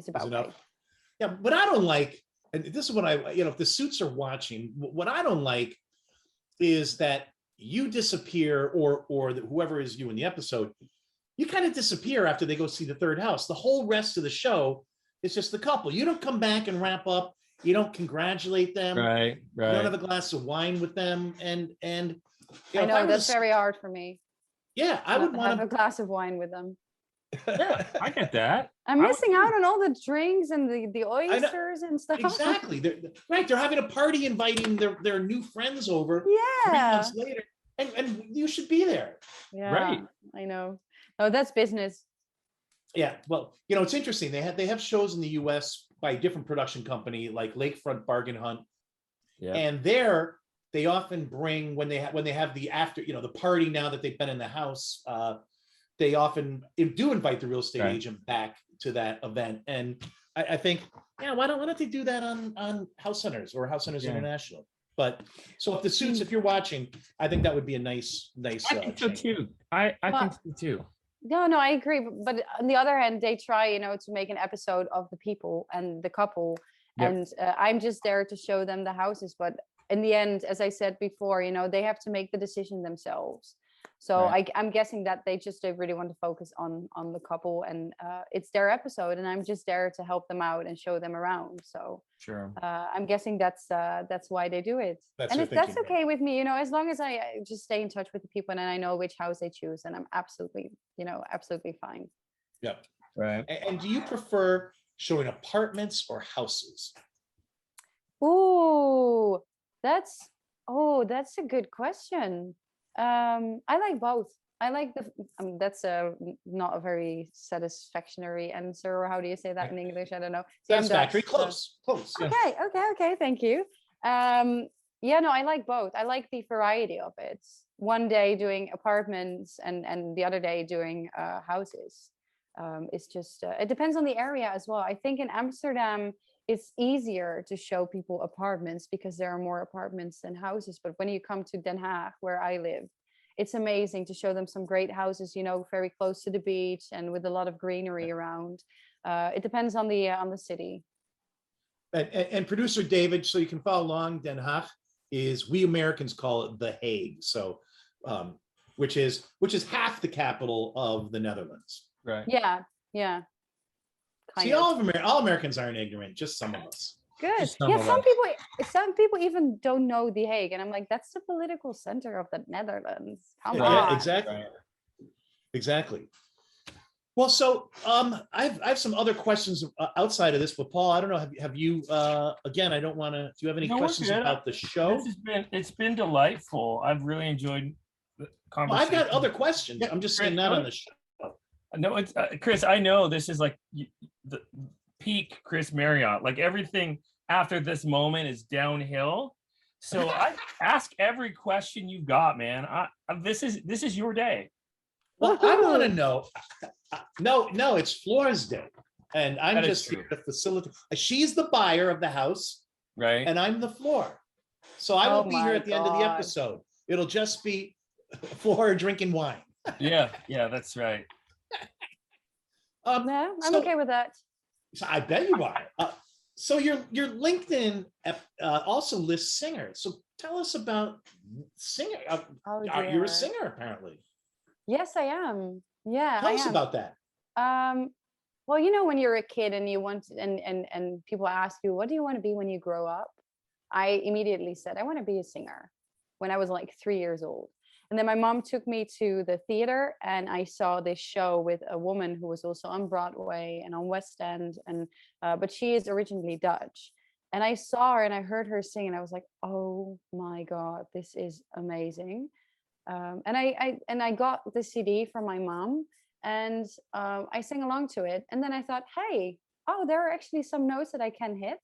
about enough. right. Yeah, what I don't like, and this is what if the suits are watching, what I don't like is that you disappear or whoever is you in the episode, you kind of disappear after they go see the third house. The whole rest of the show is just the couple. You don't come back and wrap up. You don't congratulate them. Right. You don't have a glass of wine with them. And I know that's very hard for me. Yeah, I would want to have a glass of wine with them. Yeah, I get that. I'm missing out on all the drinks and the oysters and stuff. Exactly. They're having a party, inviting their new friends over. Yeah. 3 months later, and you should be there. Yeah. Right. I know. No, that's business. Yeah. Well, it's interesting. They have shows in the U.S. by a different production company like Lakefront Bargain Hunt. Yeah. And there they often bring when they have the after, the party now that they've been in the house. They often do invite the real estate agent back to that event. And I think, why don't they do that on House Hunters or House Hunters International? But so if you're watching, I think that would be a nice. I think so too. I think so too. No, I agree. But on the other hand, they try, to make an episode of the people and the couple. Yep. And I'm just there to show them the houses. But in the end, as I said before, they have to make the decision themselves. So I'm guessing that they really want to focus on the couple, and it's their episode, and I'm just there to help them out and show them around. So sure, I'm guessing that's why they do it. That's okay with me, as long as I just stay in touch with the people and I know which house they choose, and I'm absolutely fine. Yep. Right. And do you prefer showing apartments or houses? Ooh, that's a good question. I like both. I like that's not a very satisfactory answer, or how do you say that in English? I don't know. Satisfactory, close. Okay, thank you. I like both. I like the variety of it. One day doing apartments and the other day doing houses. It's just it depends on the area as well. I think in Amsterdam it's easier to show people apartments because there are more apartments than houses. But when you come to Den Haag, where I live, it's amazing to show them some great houses, very close to the beach and with a lot of greenery around. It depends on the city. And producer David, so you can follow along, Den Haag is, we Americans call it The Hague. So, which is half the capital of the Netherlands. Right. Yeah. See, all Americans aren't ignorant, just some of us. Good. Some people even don't know The Hague, and I'm like, that's the political center of the Netherlands. Come on. Yeah, exactly. Well, so I have some other questions outside of this, but Paul, I don't know. Have you? Again, I don't want to. Do you have any questions about the show? It's been delightful. I've really enjoyed the conversation. I've got other questions. I'm just saying that on the show. No, it's Chris. I know this is like the peak Chris Marriott. Like everything after this moment is downhill. So I ask every question you got, man. This is your day. Well, I want to know. No, it's Flora's day. And I'm That is just here true. to facilitate. She's the buyer of the house, Right. and I'm the floor. So I Oh won't be here my at the end of the God. episode. It'll just be Flora drinking wine. Yeah, that's right. No, I'm So- okay with that. So I bet you are. So your LinkedIn also lists singers. So tell us about singer. Oh, You're dear. a singer, apparently. Yes, I am. Yeah, Tell I us am. about that. Well, you know, when you're a kid and you want and people ask you, what do you want to be when you grow up? I immediately said, I want to be a singer when I was like 3 years old. And then my mom took me to the theater and I saw this show with a woman who was also on Broadway and on West End. And but she is originally Dutch. And I saw her and I heard her sing and I was like, oh my God, this is amazing. And I got the CD from my mom and I sang along to it. And then I thought, hey, oh, there are actually some notes that I can hit.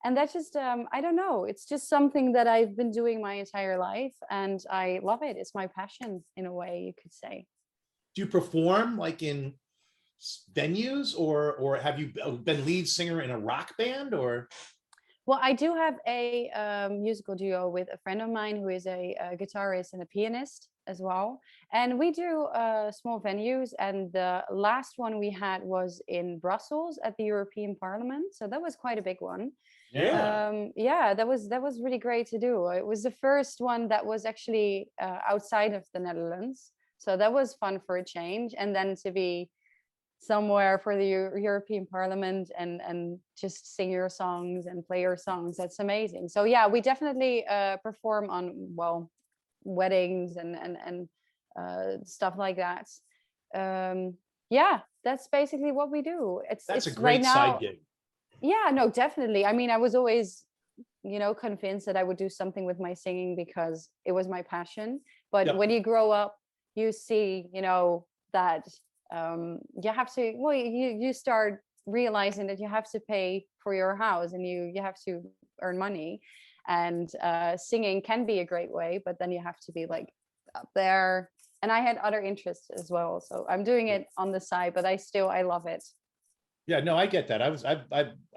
And that's just I don't know, it's just something that I've been doing my entire life and I love it. It's my passion in a way, you could say. Do you perform like in venues, or have you been lead singer in a rock band? Or Well, I do have a musical duo with a friend of mine who is a guitarist and a pianist as well. And we do small venues. And the last one we had was in Brussels at the European Parliament. So that was quite a big one. Yeah. That was really great to do. It was the first one that was actually outside of the Netherlands. So that was fun for a change. And then to be somewhere for the European Parliament and just sing your songs and play your songs, that's amazing. So yeah, we definitely perform on, well, weddings and stuff like that. Yeah, that's basically what we do. That's it's a great right now, side gig. yeah, no, definitely. I mean, I was always, you know, convinced that I would do something with my singing because it was my passion. But Yep. when you grow up, you see, you know, that you have to, well, you start realizing that you have to pay for your house and you have to earn money. And singing can be a great way, but then you have to be like up there. And I had other interests as well. So I'm doing it on the side, but I love it. Yeah, no, I get that. I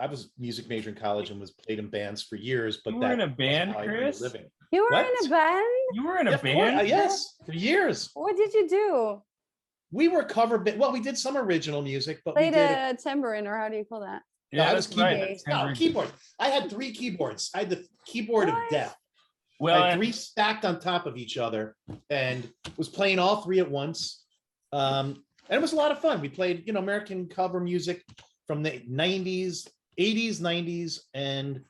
was music major in college and was played in bands for years, but You were that in a wasn't band, how I earned a Chris? living. You were What? in a band? You were in a Yeah, of course. band? Yes, for years. What did you do? We were cover band. Well, we did some original music, but Played we did. a tambourine, or how do you call that? No, I was that's right. keyboard. That's No, Henry. keyboard. I had 3 keyboards. I had the keyboard of What? death. Well, I had and- 3 stacked on top of each other and was playing all 3 at once. And it was a lot of fun. We played, you know, American cover music from the 90s, 80s, 90s, and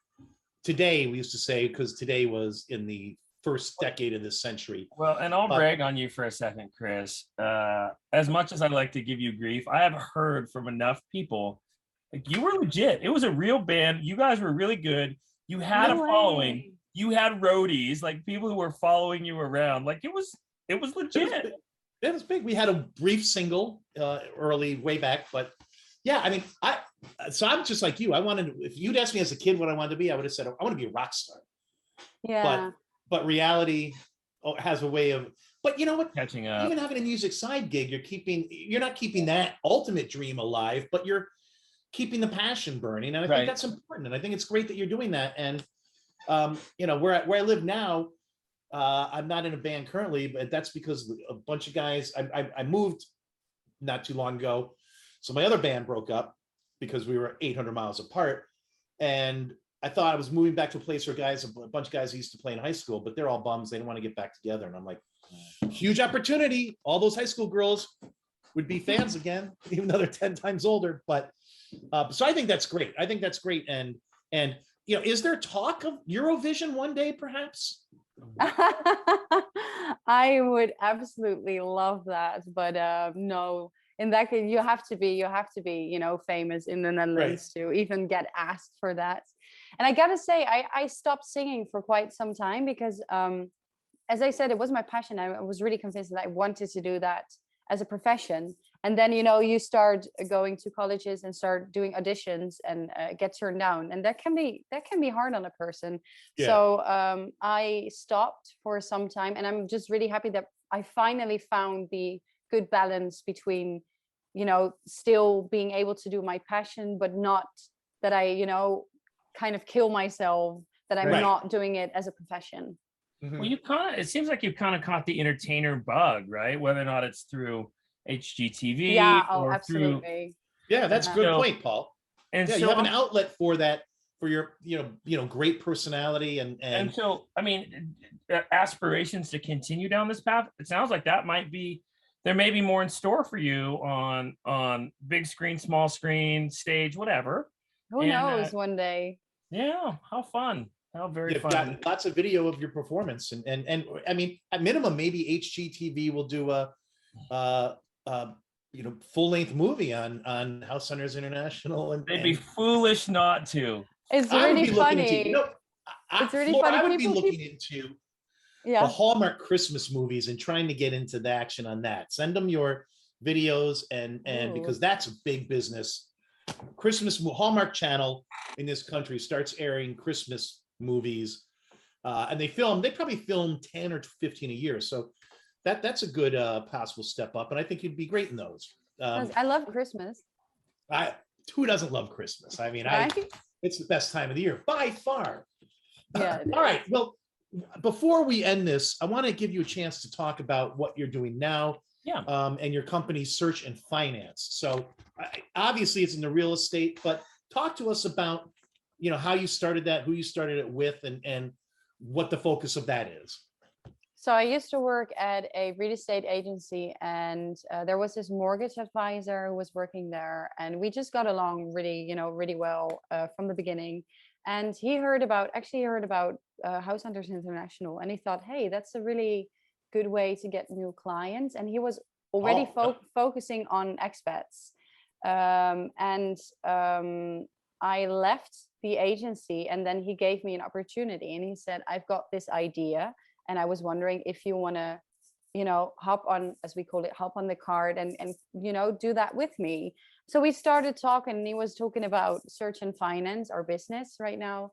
today, we used to say, because today was in the first decade of this century. Well, and I'll But- brag on you for a second, Chris. As much as I'd like to give you grief, I have heard from enough people, like, you were legit. It was a real band. You guys were really good. You had No a following. way. You had roadies, like people who were following you around. Like it was It was legit. big. It was big. We had a brief single early, way back, but yeah, I mean, so I'm just like you. I wanted, if you'd asked me as a kid what I wanted to be, I would have said, I want to be a rock star. Yeah. But reality has a way of, but you know what? Catching up. Even having a music side gig, you're not keeping that ultimate dream alive, but you're keeping the passion burning. And I Right. think that's important. And I think it's great that you're doing that. And you know, where I live now, I'm not in a band currently, but that's because a bunch of guys, I moved not too long ago. So my other band broke up because we were 800 miles apart. And I thought I was moving back to a place where a bunch of guys I used to play in high school, but they're all bums. They didn't want to get back together. And I'm like, huge opportunity. All those high school girls would be fans again, even though they're 10 times older. But so I think that's great. I think that's great. And you know, is there talk of Eurovision one day, perhaps? I would absolutely love that, but no, in that case, you have to be, you know, famous in the Netherlands to even get asked for that. And I gotta say, I stopped singing for quite some time because, as I said, it was my passion. I was really convinced that I wanted to do that as a profession. And then, you know, you start going to colleges and start doing auditions and get turned down, and that can be hard on a person. Yeah. So I stopped for some time, and I'm just really happy that I finally found the good balance between, you know, still being able to do my passion, but not that I, you know, kind of kill myself, that I'm Right. not doing it as a profession. Mhm. Well, it seems like you've kind of caught the entertainer bug, right? Whether or not it's through HGTV Yeah, oh, or through, absolutely. Yeah, that's a Yeah. good So- point, Paul. and Yeah, so you have an I'm- outlet for that, for your, great personality and so, I mean, aspirations to continue down this path, it sounds like there may be more in store for you on big screen, small screen, stage, whatever. Who And, knows one day? Yeah, how fun. How very you've fun. got lots of video of your performance, and I mean, at minimum, maybe HGTV will do a full-length movie on House Hunters International, and They'd be foolish not to. It's I would really be looking into, funny. It's really Flora, funny. I would be People keep- looking into the Yeah. Hallmark Christmas movies and trying to get into the action on that. Send them your videos, and Ooh. because that's a big business. Hallmark Channel in this country starts airing Christmas movies, and they probably film 10 or 15 a year. So that's a good possible step up, and I think you'd be great in those. I love Christmas. Who doesn't love Christmas? I mean, Right? it's the best time of the year by far. Yeah, it All is. right. Well, before we end this, I want to give you a chance to talk about what you're doing now. Yeah. And your company's Search and Finance. So obviously it's in the real estate, but talk to us about, how you started that, who you started it with, and what the focus of that is. So I used to work at a real estate agency, and there was this mortgage advisor who was working there, and we just got along really well from the beginning. And he heard about House Hunters International, and he thought, hey, that's a really good way to get new clients. And he was already focusing on expats. I left the agency, and then he gave me an opportunity, and he said, I've got this idea, and I was wondering if you want to, hop on, as we call it, hop on the card and do that with me. So we started talking, and he was talking about Search and Finance, our business right now,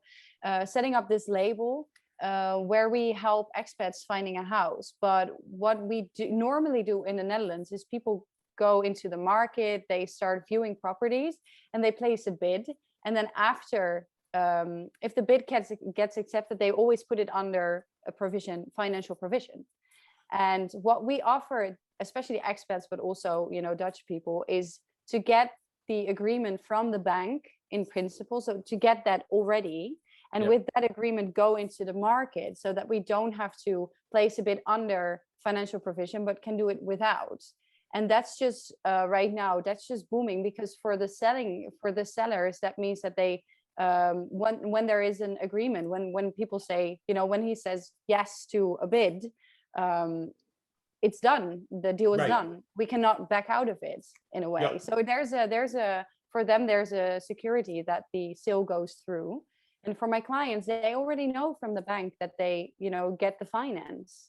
setting up this label where we help expats finding a house. But what we normally do in the Netherlands is people go into the market, they start viewing properties, and they place a bid. And then after, if the bid gets accepted, they always put it under a provision, financial provision. And what we offer, especially expats, but also, Dutch people, is to get the agreement from the bank in principle. So to get that already, and with that agreement, go into the market so that we don't have to place a bid under financial provision, but can do it without. And that's just right now, that's just booming, because for the sellers, that means that they, when there is an agreement, when people say, when he says yes to a bid, it's done. The deal is done. We cannot back out of it in a way. Yep. So for them, there's a security that the sale goes through. And for my clients, they already know from the bank that they, get the finance.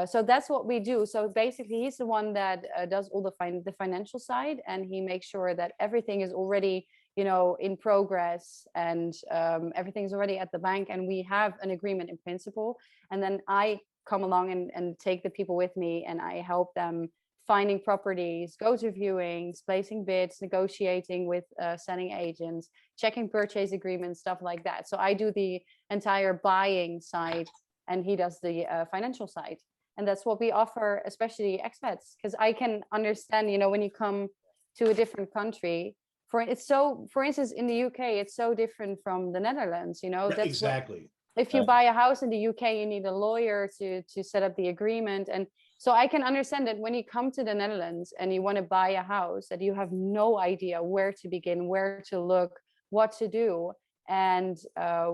So that's what we do. So basically, he's the one that does all the financial side, and he makes sure that everything is already, in progress, and everything is already at the bank, and we have an agreement in principle. And then I come along and take the people with me, and I help them finding properties, go to viewings, placing bids, negotiating with selling agents, checking purchase agreements, stuff like that. So I do the entire buying side, and he does the financial side. And that's what we offer, especially expats, because I can understand, when you come to a different country, for instance, in the UK, it's so different from the Netherlands, that's exactly. If you buy a house in the UK, you need a lawyer to set up the agreement. And so I can understand that when you come to the Netherlands and you want to buy a house, that you have no idea where to begin, where to look, what to do. And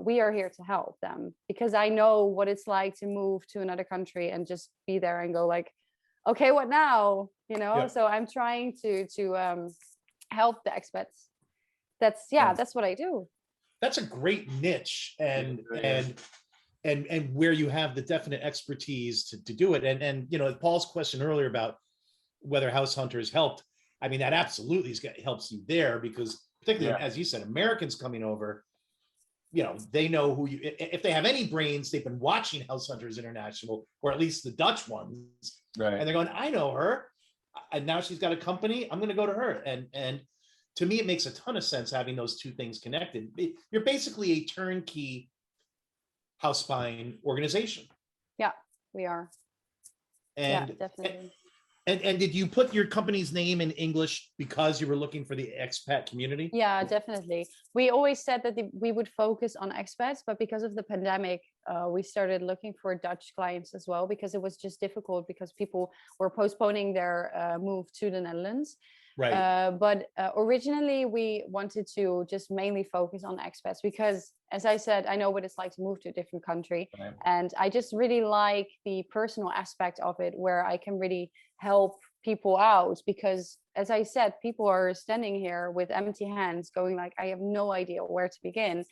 we are here to help them, because I know what it's like to move to another country and just be there and go like, okay, what now? So I'm trying to help the expats. That's what I do. That's a great niche, and where you have the definite expertise to do it. And Paul's question earlier about whether House Hunters helped. I mean, that absolutely helps you there, because particularly, as you said, Americans coming over, they know who you, if they have any brains, they've been watching House Hunters International, or at least the Dutch ones. Right. And they're going, I know her. And now she's got a company. I'm going to go to her. And to me, it makes a ton of sense having those two things connected. You're basically a turnkey house buying organization. Yeah, we are. And yeah, definitely. And did you put your company's name in English because you were looking for the expat community? Yeah, definitely. We always said that we would focus on expats, but because of the pandemic, we started looking for Dutch clients as well, because it was just difficult because people were postponing their move to the Netherlands. Right. But originally we wanted to just mainly focus on expats because, as I said, I know what it's like to move to a different country. Right. And I just really like the personal aspect of it, where I can really help people out, because as I said, people are standing here with empty hands going like, I have no idea where to begin.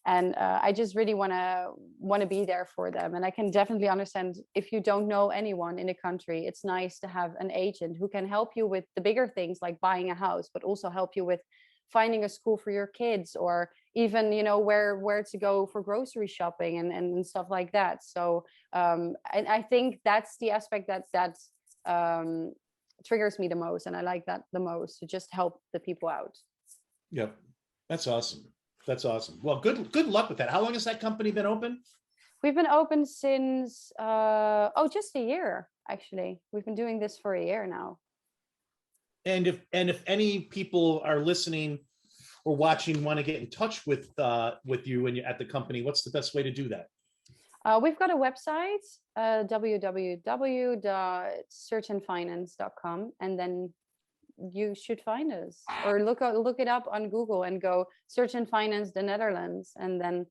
And I just really want to be there for them. And I can definitely understand if you don't know anyone in the country, it's nice to have an agent who can help you with the bigger things like buying a house, but also help you with finding a school for your kids, or even, where to go for grocery shopping and stuff like that. So and I think that's the aspect that triggers me the most. And I like that the most, to just help the people out. Yep. That's awesome. That's awesome. Well, good luck with that. How long has that company been open? We've been open since just a year, actually. We've been doing this for a year now. And if any people are listening or watching want to get in touch with you and you at the company, what's the best way to do that? We've got a website, www.searchandfinance.com, and then you should find us, or look it up on Google and go Search and Finance the Netherlands, and then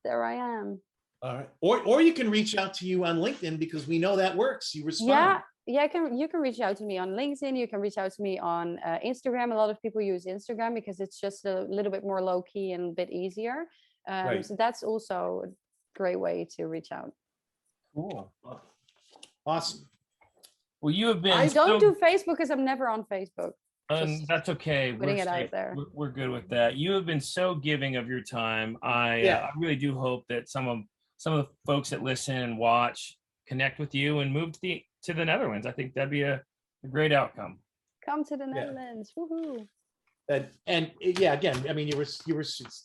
there I am. All right. Or you can reach out to you on LinkedIn, because we know that works. You respond. Yeah, you can reach out to me on LinkedIn. You can reach out to me on Instagram. A lot of people use Instagram because it's just a little bit more low key and a bit easier. Right. So that's also a great way to reach out. Cool. Awesome. Well, you have been. I don't do Facebook because I'm never on Facebook. That's okay. Putting it out there. We're good with that. You have been so giving of your time. I really do hope that some of the folks that listen and watch connect with you and move to the Netherlands. I think that'd be a great outcome. Come to the Netherlands. Woohoo. And again, I mean, you were,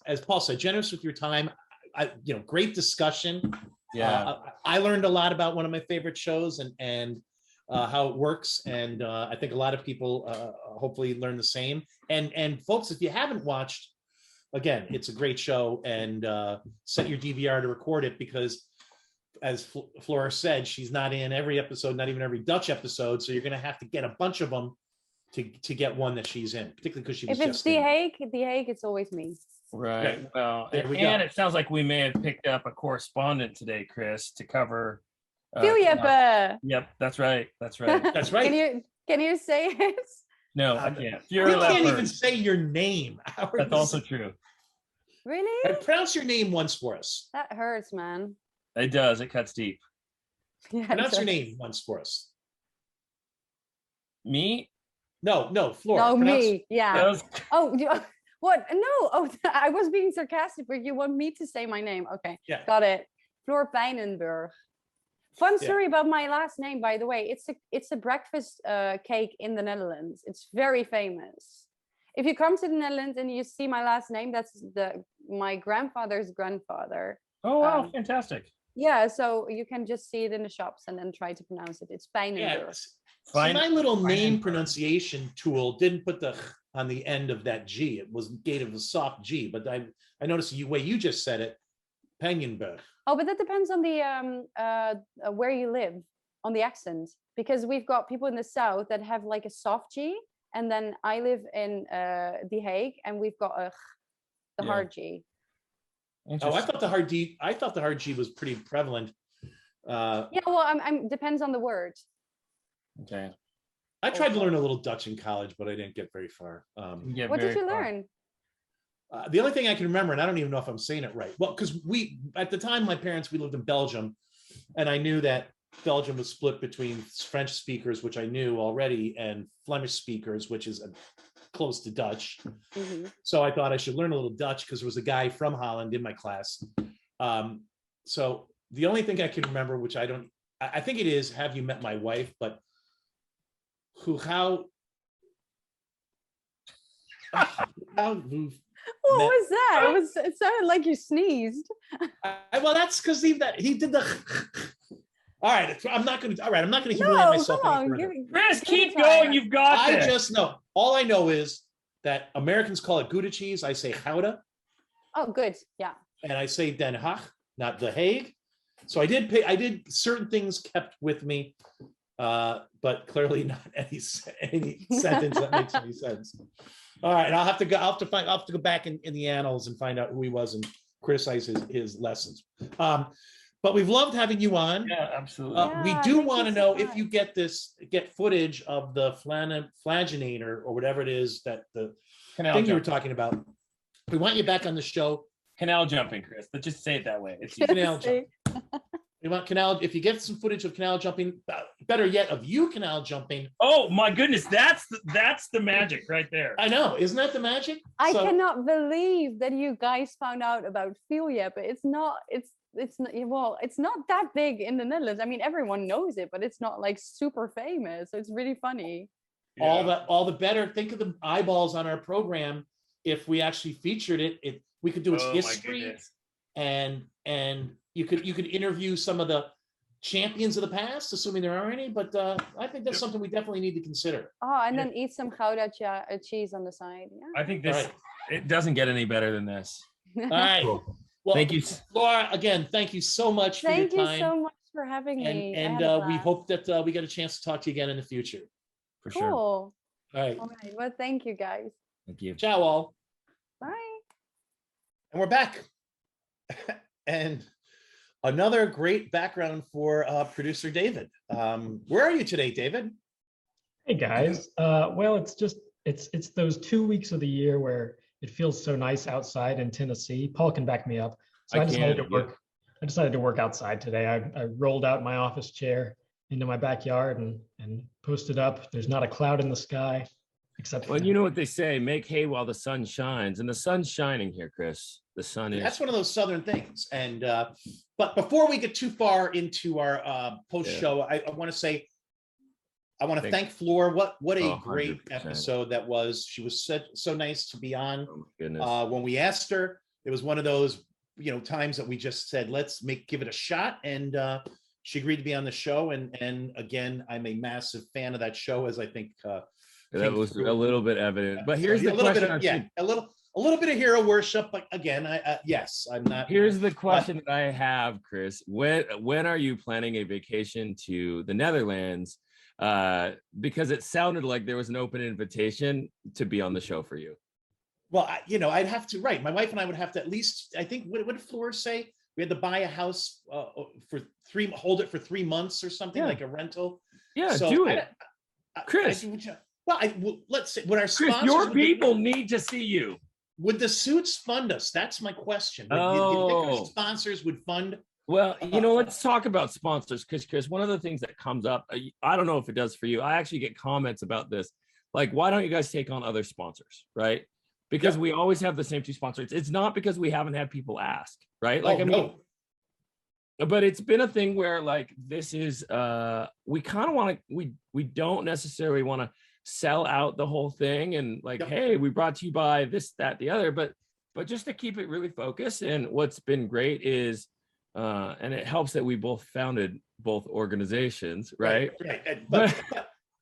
as Paul said, generous with your time. Great discussion. Yeah. I learned a lot about one of my favorite shows and how it works. And I think a lot of people hopefully learn the same. And folks, if you haven't watched, again, it's a great show, and set your DVR to record it, because as Flora said, she's not in every episode, not even every Dutch episode. So you're going to have to get a bunch of them to get one that she's in, particularly because she was if it's The Hague, it's always me. Right. Yeah. Well, There we and go. it sounds like we may have picked up a correspondent today, Chris, to cover. Jeppe. Yep, that's right. That's right. That's right. Can you say it? No, I can't. We can't even say your name. That's also true. Really? Pronounce your name once for us. That hurts, man. It does. It cuts deep. Yeah, Pronounce your name once for us. Me? No, Flora. No, Pronounce- me. Yeah. What? No. Oh, I was being sarcastic, but you want me to say my name. Okay. Yeah. Got it. Floor Peijnenburg. Fun story about my last name, by the way. It's a breakfast cake in the Netherlands. It's very famous. If you come to the Netherlands and you see my last name, that's my grandfather's grandfather. Oh, wow. Fantastic. Yeah, so you can just see it in the shops and then try to pronounce it. It's Peijnenburg. See, my little name pronunciation tool didn't put the on the end of that G. It gave it a soft G, but I noticed the way you just said it, Peijnenburg. Oh, but that depends on the where you live, on the accent, because we've got people in the south that have like a soft G, and then I live in The Hague, and we've got the hard G. Oh, I thought the hard G. I thought the hard G was pretty prevalent. Yeah, well, I'm depends on the word. Okay. I tried to learn a little Dutch in college, but I didn't get very far. What did you learn? The only thing I can remember, and I don't even know if I'm saying it right. Well, because at the time, my parents, we lived in Belgium, and I knew that Belgium was split between French speakers, which I knew already, and Flemish speakers, which is close to Dutch. So I thought I should learn a little Dutch because there was a guy from Holland in my class. So the only thing I can remember, which I think it is, have you met my wife? But how What was that? It sounded like you sneezed. Well, that's because he did the. All right, I'm not going to humiliate No, myself. come on, Chris, keep going. You've got this. I just know. All I know is that Americans call it Gouda cheese. I say Gouda. Oh, good. Yeah. And I say Den Haag, not The Hague. So I did certain things kept with me, but clearly not any sentence that makes any sense. All right, and I'll have to go back in the annals and find out who he was and criticize his lessons. But we've loved having you on. Yeah, absolutely. We do want to know if you get footage of the flaginator or whatever it is that the thing you were talking about. We want you back on the show. Canal jumping, Chris. Let's just say it that way. It's canal jumping. We want canal. If you get some footage of canal jumping, better yet, of you canal jumping. Oh my goodness, that's the magic right there. I know, isn't that the magic? I cannot believe that you guys found out about Filia, but it's not that big in the Netherlands. I mean, everyone knows it, but it's not like super famous. So it's really funny. Yeah. All the better. Think of the eyeballs on our program. If we actually featured it, we could do its history, and you could interview some of the champions of the past, assuming there are any. But I think that's something we definitely need to consider. Oh, and then eat some Gouda cheese on the side. Yeah. I think it doesn't get any better than this. All right. Cool. Well, thank you, Laura. Again, thank you so much for your time. Thank you so much for having me. And we hope that we get a chance to talk to you again in the future. For cool. sure. All right. Well, thank you guys. Thank you. Ciao, all. Bye. And we're back. And another great background for producer David. Where are you today, David? Hey guys. Well, it's those 2 weeks of the year where it feels so nice outside in Tennessee. Paul can back me up. So I decided to work outside today. I rolled out my office chair into my backyard and posted up. There's not a cloud in the sky. Except well, you know what they say, make hay while the sun shines. And the sun's shining here, Chris. The sun is. That's one of those Southern things. And but before we get too far into our post show, I want to thank Floor. What a great 100%. episode that was. She was so nice to be on. Oh my goodness. When we asked her, it was one of those times that we just said, let's give it a shot. And she agreed to be on the show. And again, I'm a massive fan of that show, as I think that was a little bit evident. But here's the question. A little bit of hero worship. But again, yes, I'm not. Here's the question that I have, Chris. When are you planning a vacation to the Netherlands? Because it sounded like there was an open invitation to be on the show for you. Well, I'd have to, right. My wife and I would have to at least, I think, what did Flora say? We had to buy a house hold it for 3 months or something, like a rental. Yeah, so do it. Chris. Let's say, would our sponsors, your people need to see you. Would the suits fund us? That's my question. Do you think our sponsors would fund? Well, let's talk about sponsors, because Chris, one of the things that comes up, I don't know if it does for you. I actually get comments about this. Like, why don't you guys take on other sponsors, right? Because we always have the same two sponsors. It's not because we haven't had people ask, right? Like, but it's been a thing where, like, this is, we kind of want to, we don't necessarily want to sell out the whole thing and like, hey, we brought to you by this, that, the other, but just to keep it really focused. And what's been great is, and it helps that we both founded both organizations, right? Right. But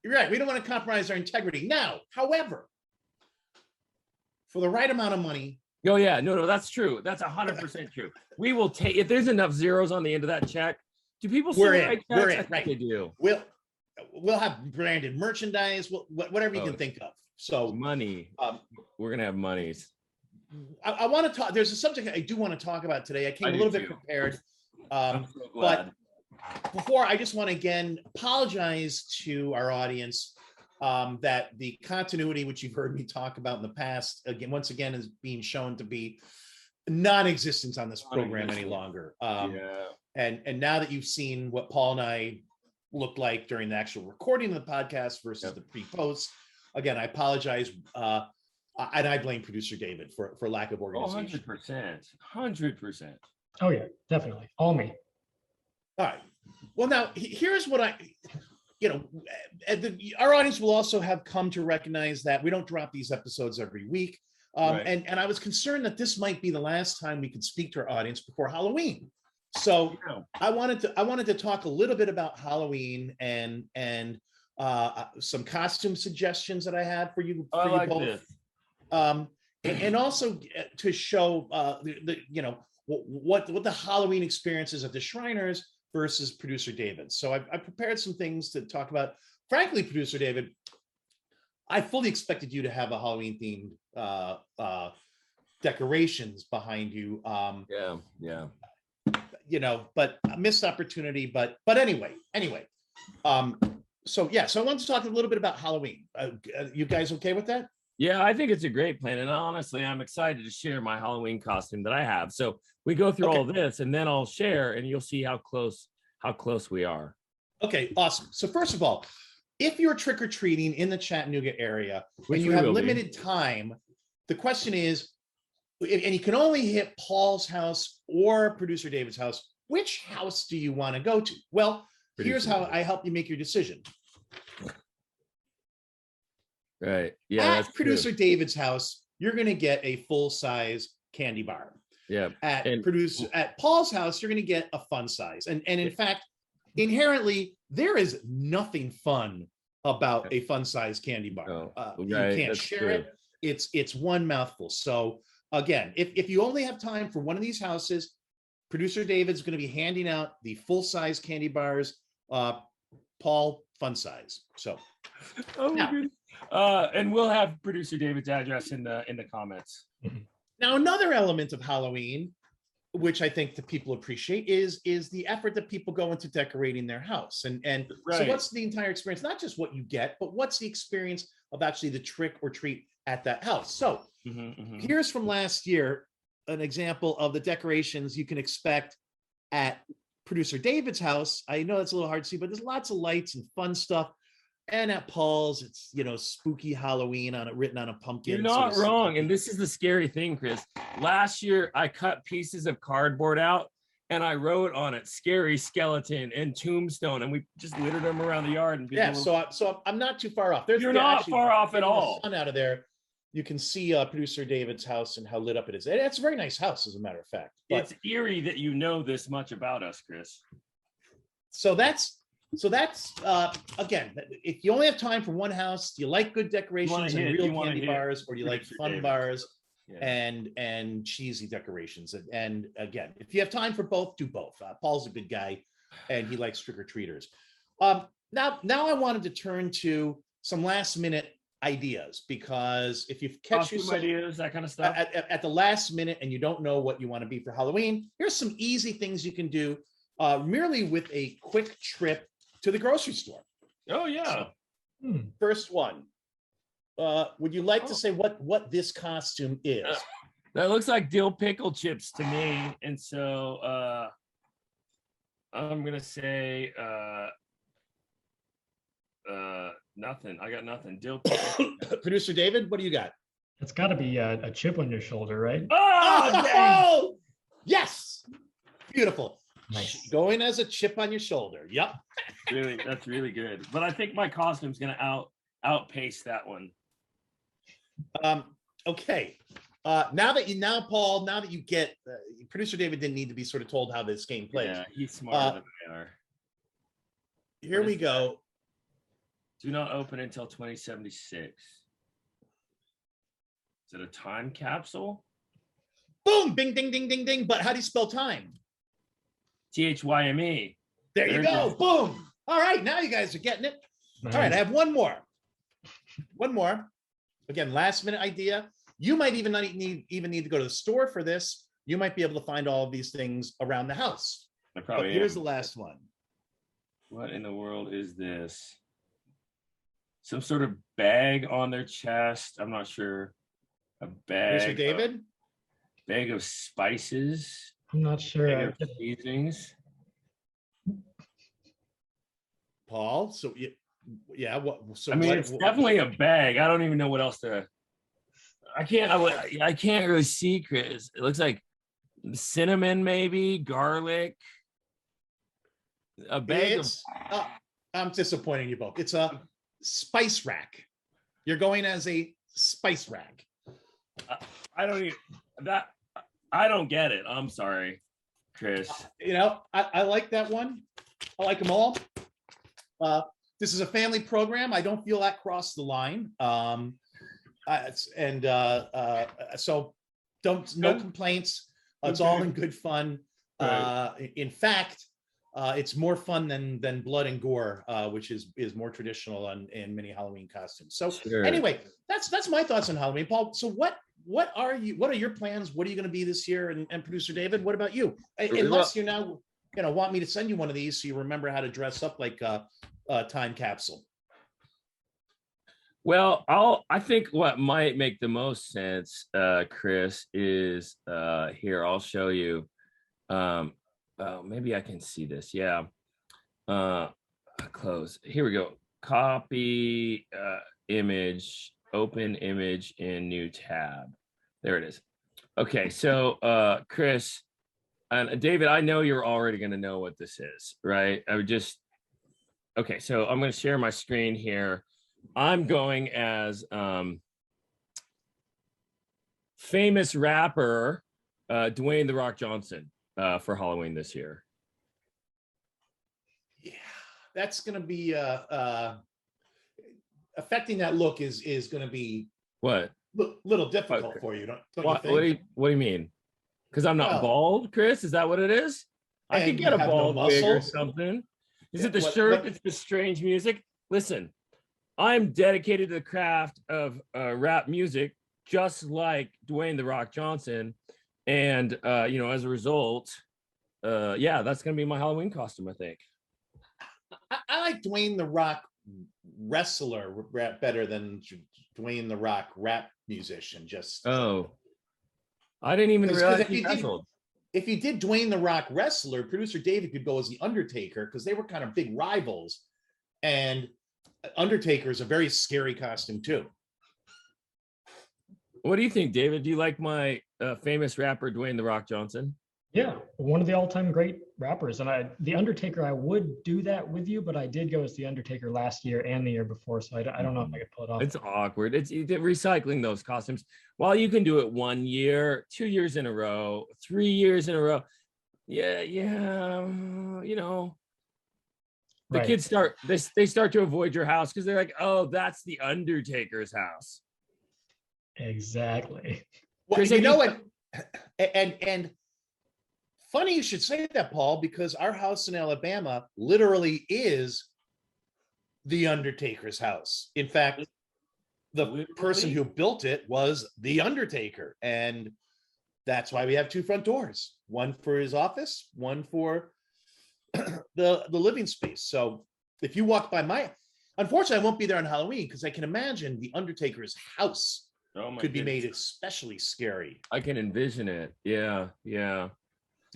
you're right. We don't want to compromise our integrity. Now, however, for the right amount of money. Oh yeah, no, that's true. That's 100% true. We will take, if there's enough zeros on the end of that check. Do people still write checks? We're in, I think right. They do. We'll have branded merchandise, whatever you can think of. So money. We're gonna have monies. I want to talk. There's a subject I do want to talk about today. I came a little bit prepared, but before, I just want to again apologize to our audience that the continuity, which you've heard me talk about in the past, once again is being shown to be non-existent on this program any longer. And now that you've seen what Paul and I looked like during the actual recording of the podcast versus the pre-post, again, I apologize. And I blame producer David for lack of organization. 100%. Oh yeah, definitely. All me. All right. Well, now here's what our audience will also have come to recognize that we don't drop these episodes every week. Right. And I was concerned that this might be the last time we could speak to our audience before Halloween. So I wanted to talk a little bit about Halloween and some costume suggestions that I had for you. I like both. this. And also to show what the Halloween experience is at the Shriners versus producer David. So I prepared some things to talk about. Frankly, producer David, I fully expected you to have a Halloween themed decorations behind you. Yeah. But a missed opportunity. But anyway. So I wanted to talk a little bit about Halloween. You guys okay with that? Yeah, I think it's a great plan. And honestly, I'm excited to share my Halloween costume that I have. So we go through all this and then I'll share and you'll see how close we are. Okay, awesome. So first of all, if you're trick-or-treating in the Chattanooga area Which and you we have will be. limited time, the question is, and you can only hit Paul's house or producer David's house, which house do you want to go to? Well, here's how I help you make your decision. Right. Yeah. At producer David's house, you're going to get a full-size candy bar. Yeah. At Paul's house, you're going to get a fun size. And in fact, inherently, there is nothing fun about a fun size candy bar. You can't share it. It's one mouthful. So again, if you only have time for one of these houses, producer David's going to be handing out the full-size candy bars. Paul, fun size. So and we'll have producer David's address in the comments. Now, another element of Halloween, which I think the people appreciate, is the effort that people go into decorating their house. And so what's the entire experience? Not just what you get, but what's the experience of actually the trick or treat at that house? So here's from last year, an example of the decorations you can expect at producer David's house. I know it's a little hard to see, but there's lots of lights and fun stuff. And at Paul's, it's, spooky Halloween written on a pumpkin. You're not wrong. And this is the scary thing, Chris. Last year, I cut pieces of cardboard out and I wrote on it "scary skeleton" and "tombstone," and we just littered them around the yard. And so I'm not too far off. You're not far off at all. The sun out of there, you can see producer David's house and how lit up it is. It's a very nice house, as a matter of fact. But, it's eerie that you know this much about us, Chris. So that's again, if you only have time for one house, do you like good decorations and real candy bars, or do you like fun bars and cheesy decorations? And again, if you have time for both, do both. Paul's a good guy and he likes trick-or-treaters. Now I wanted to turn to some last minute ideas, because if you catch yourself ideas, that kind of stuff at the last minute and you don't know what you want to be for Halloween, here's some easy things you can do merely with a quick trip to the grocery store. Oh yeah. First one. Would you like to say what this costume is? That looks like dill pickle chips to me, and so I'm gonna say nothing. I got nothing. Dill pickle. Producer David, what do you got? It's got to be a chip on your shoulder, right? Oh, yes, beautiful. Nice. Going as a chip on your shoulder. Yep. Really, that's really good. But I think my costume's gonna outpace that one. Okay. Paul, now that you get producer David didn't need to be sort of told how this game plays. Yeah, he's smarter than we are. Here we go. Do not open until 2076. Is it a time capsule? Boom! Bing, ding, ding, ding, ding. But how do you spell time? THYME. There you go. Boom. All right. Now you guys are getting it. Nice. All right. I have one more. Again, last minute idea. You might even not need to go to the store for this. You might be able to find all of these things around the house. I probably But here's the last one. What in the world is this? Some sort of bag on their chest. I'm not sure. A bag. Producer David? Bag of spices. I'm not sure. Bag of seasonings. Paul. So yeah. What? So I mean, it's definitely a bag. I don't even know what else to. I can't really see, Chris. It looks like cinnamon, maybe garlic. A bag of. I'm disappointing you both. It's a spice rack. You're going as a spice rack. I don't get it. I'm sorry, Chris. I like that one. I like them all. This is a family program. I don't feel that crossed the line. So no complaints. It's all in good fun. Right. In fact, it's more fun than blood and gore, which is more traditional in many Halloween costumes. So anyway, that's my thoughts on Halloween, Paul. So what are your plans? What are you going to be this year? And producer David, what about you? Unless you now want me to send you one of these so you remember how to dress up like a time capsule. Well, I think what might make the most sense, Chris, is here. I'll show you. Maybe I can see this. Yeah. Close. Here we go. Copy image, open image in new tab. There it is. Okay. So Chris and David, I know you're already going to know what this is, right? Okay. So I'm going to share my screen here. I'm going as famous rapper Dwayne "The Rock" Johnson for Halloween this year. Yeah, that's going to be affecting that look is going to be what little difficult for you, don't you think? What do you mean? Because I'm not bald, Chris? Is that what it is? I could get a bald wig or something. Is it the shirt? It's the strange music. Listen, I'm dedicated to the craft of rap music, just like Dwayne "The Rock" Johnson. And, as a result, that's going to be my Halloween costume, I think. I like Dwayne "The Rock" wrestler better than Dwayne "The Rock" rap musician. I didn't even realize he wrestled. If you did Dwayne "The Rock" wrestler, producer David could go as the Undertaker because they were kind of big rivals. And Undertaker is a very scary costume too. What do you think, David? Do you like my famous rapper Dwayne "The Rock" Johnson? Yeah, one of the all-time great rappers. And the Undertaker, I would do that with you, but I did go as the Undertaker last year and the year before, so I don't know if I could pull it off. It's awkward. It's recycling those costumes. While you can do it 1 year, 2 years in a row, 3 years in a row. Yeah. The kids start to avoid your house because they're like, oh, that's the Undertaker's house. Exactly. Well, you know what? And funny you should say that, Paul, because our house in Alabama literally is the Undertaker's house. In fact, the person who built it was the Undertaker, and that's why we have two front doors: one for his office, one for the living space. So if you walk by unfortunately, I won't be there on Halloween because I can imagine the Undertaker's house could be made especially scary. I can envision it. Yeah.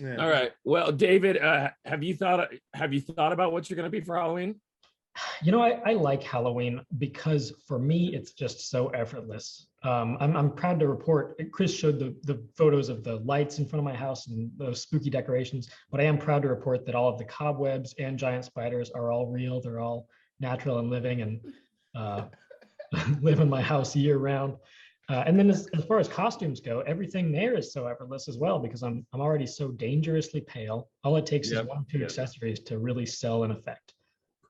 All right. Well, David, have you thought about what you're going to be for Halloween? I like Halloween because for me, it's just so effortless. I'm proud to report, Chris showed the photos of the lights in front of my house and those spooky decorations, but I am proud to report that all of the cobwebs and giant spiders are all real. They're all natural and living and live in my house year round. And then as far as costumes go, everything there is so effortless as well because I'm already so dangerously pale. All it takes is 1-2 accessories to really sell an effect.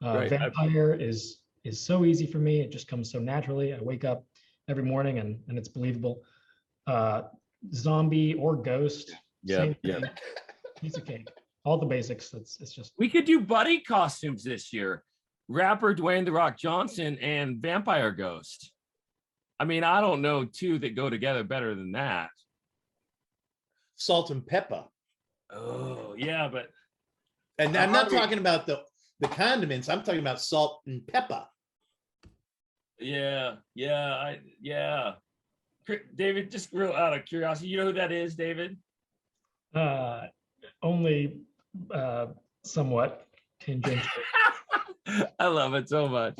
Vampire is so easy for me. It just comes so naturally. I wake up every morning and it's believable. Zombie or ghost, same thing. Piece of cake. All the basics. It's just. We could do buddy costumes this year. Rapper Dwayne "The Rock" Johnson and vampire ghost. I mean, I don't know two that go together better than that. Salt and pepper. Oh, yeah, but. And I'm not talking about the condiments. I'm talking about salt and pepper. Yeah. David, just real out of curiosity, you know who that is, David? Only somewhat tangential. I love it so much.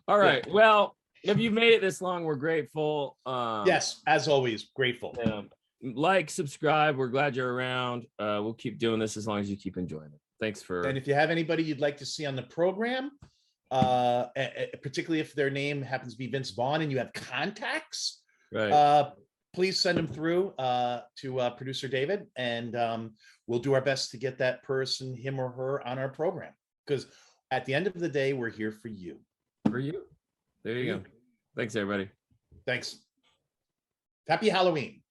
All right. Well, if you've made it this long, we're grateful. Yes, as always, grateful. Like, subscribe. We're glad you're around. We'll keep doing this as long as you keep enjoying it. Thanks for. And if you have anybody you'd like to see on the program, particularly if their name happens to be Vince Vaughn and you have contacts, right. Please send them through to producer David, and we'll do our best to get that person, him or her, on our program. Because at the end of the day, we're here for you. For you. There you go. Thanks, everybody. Thanks. Happy Halloween.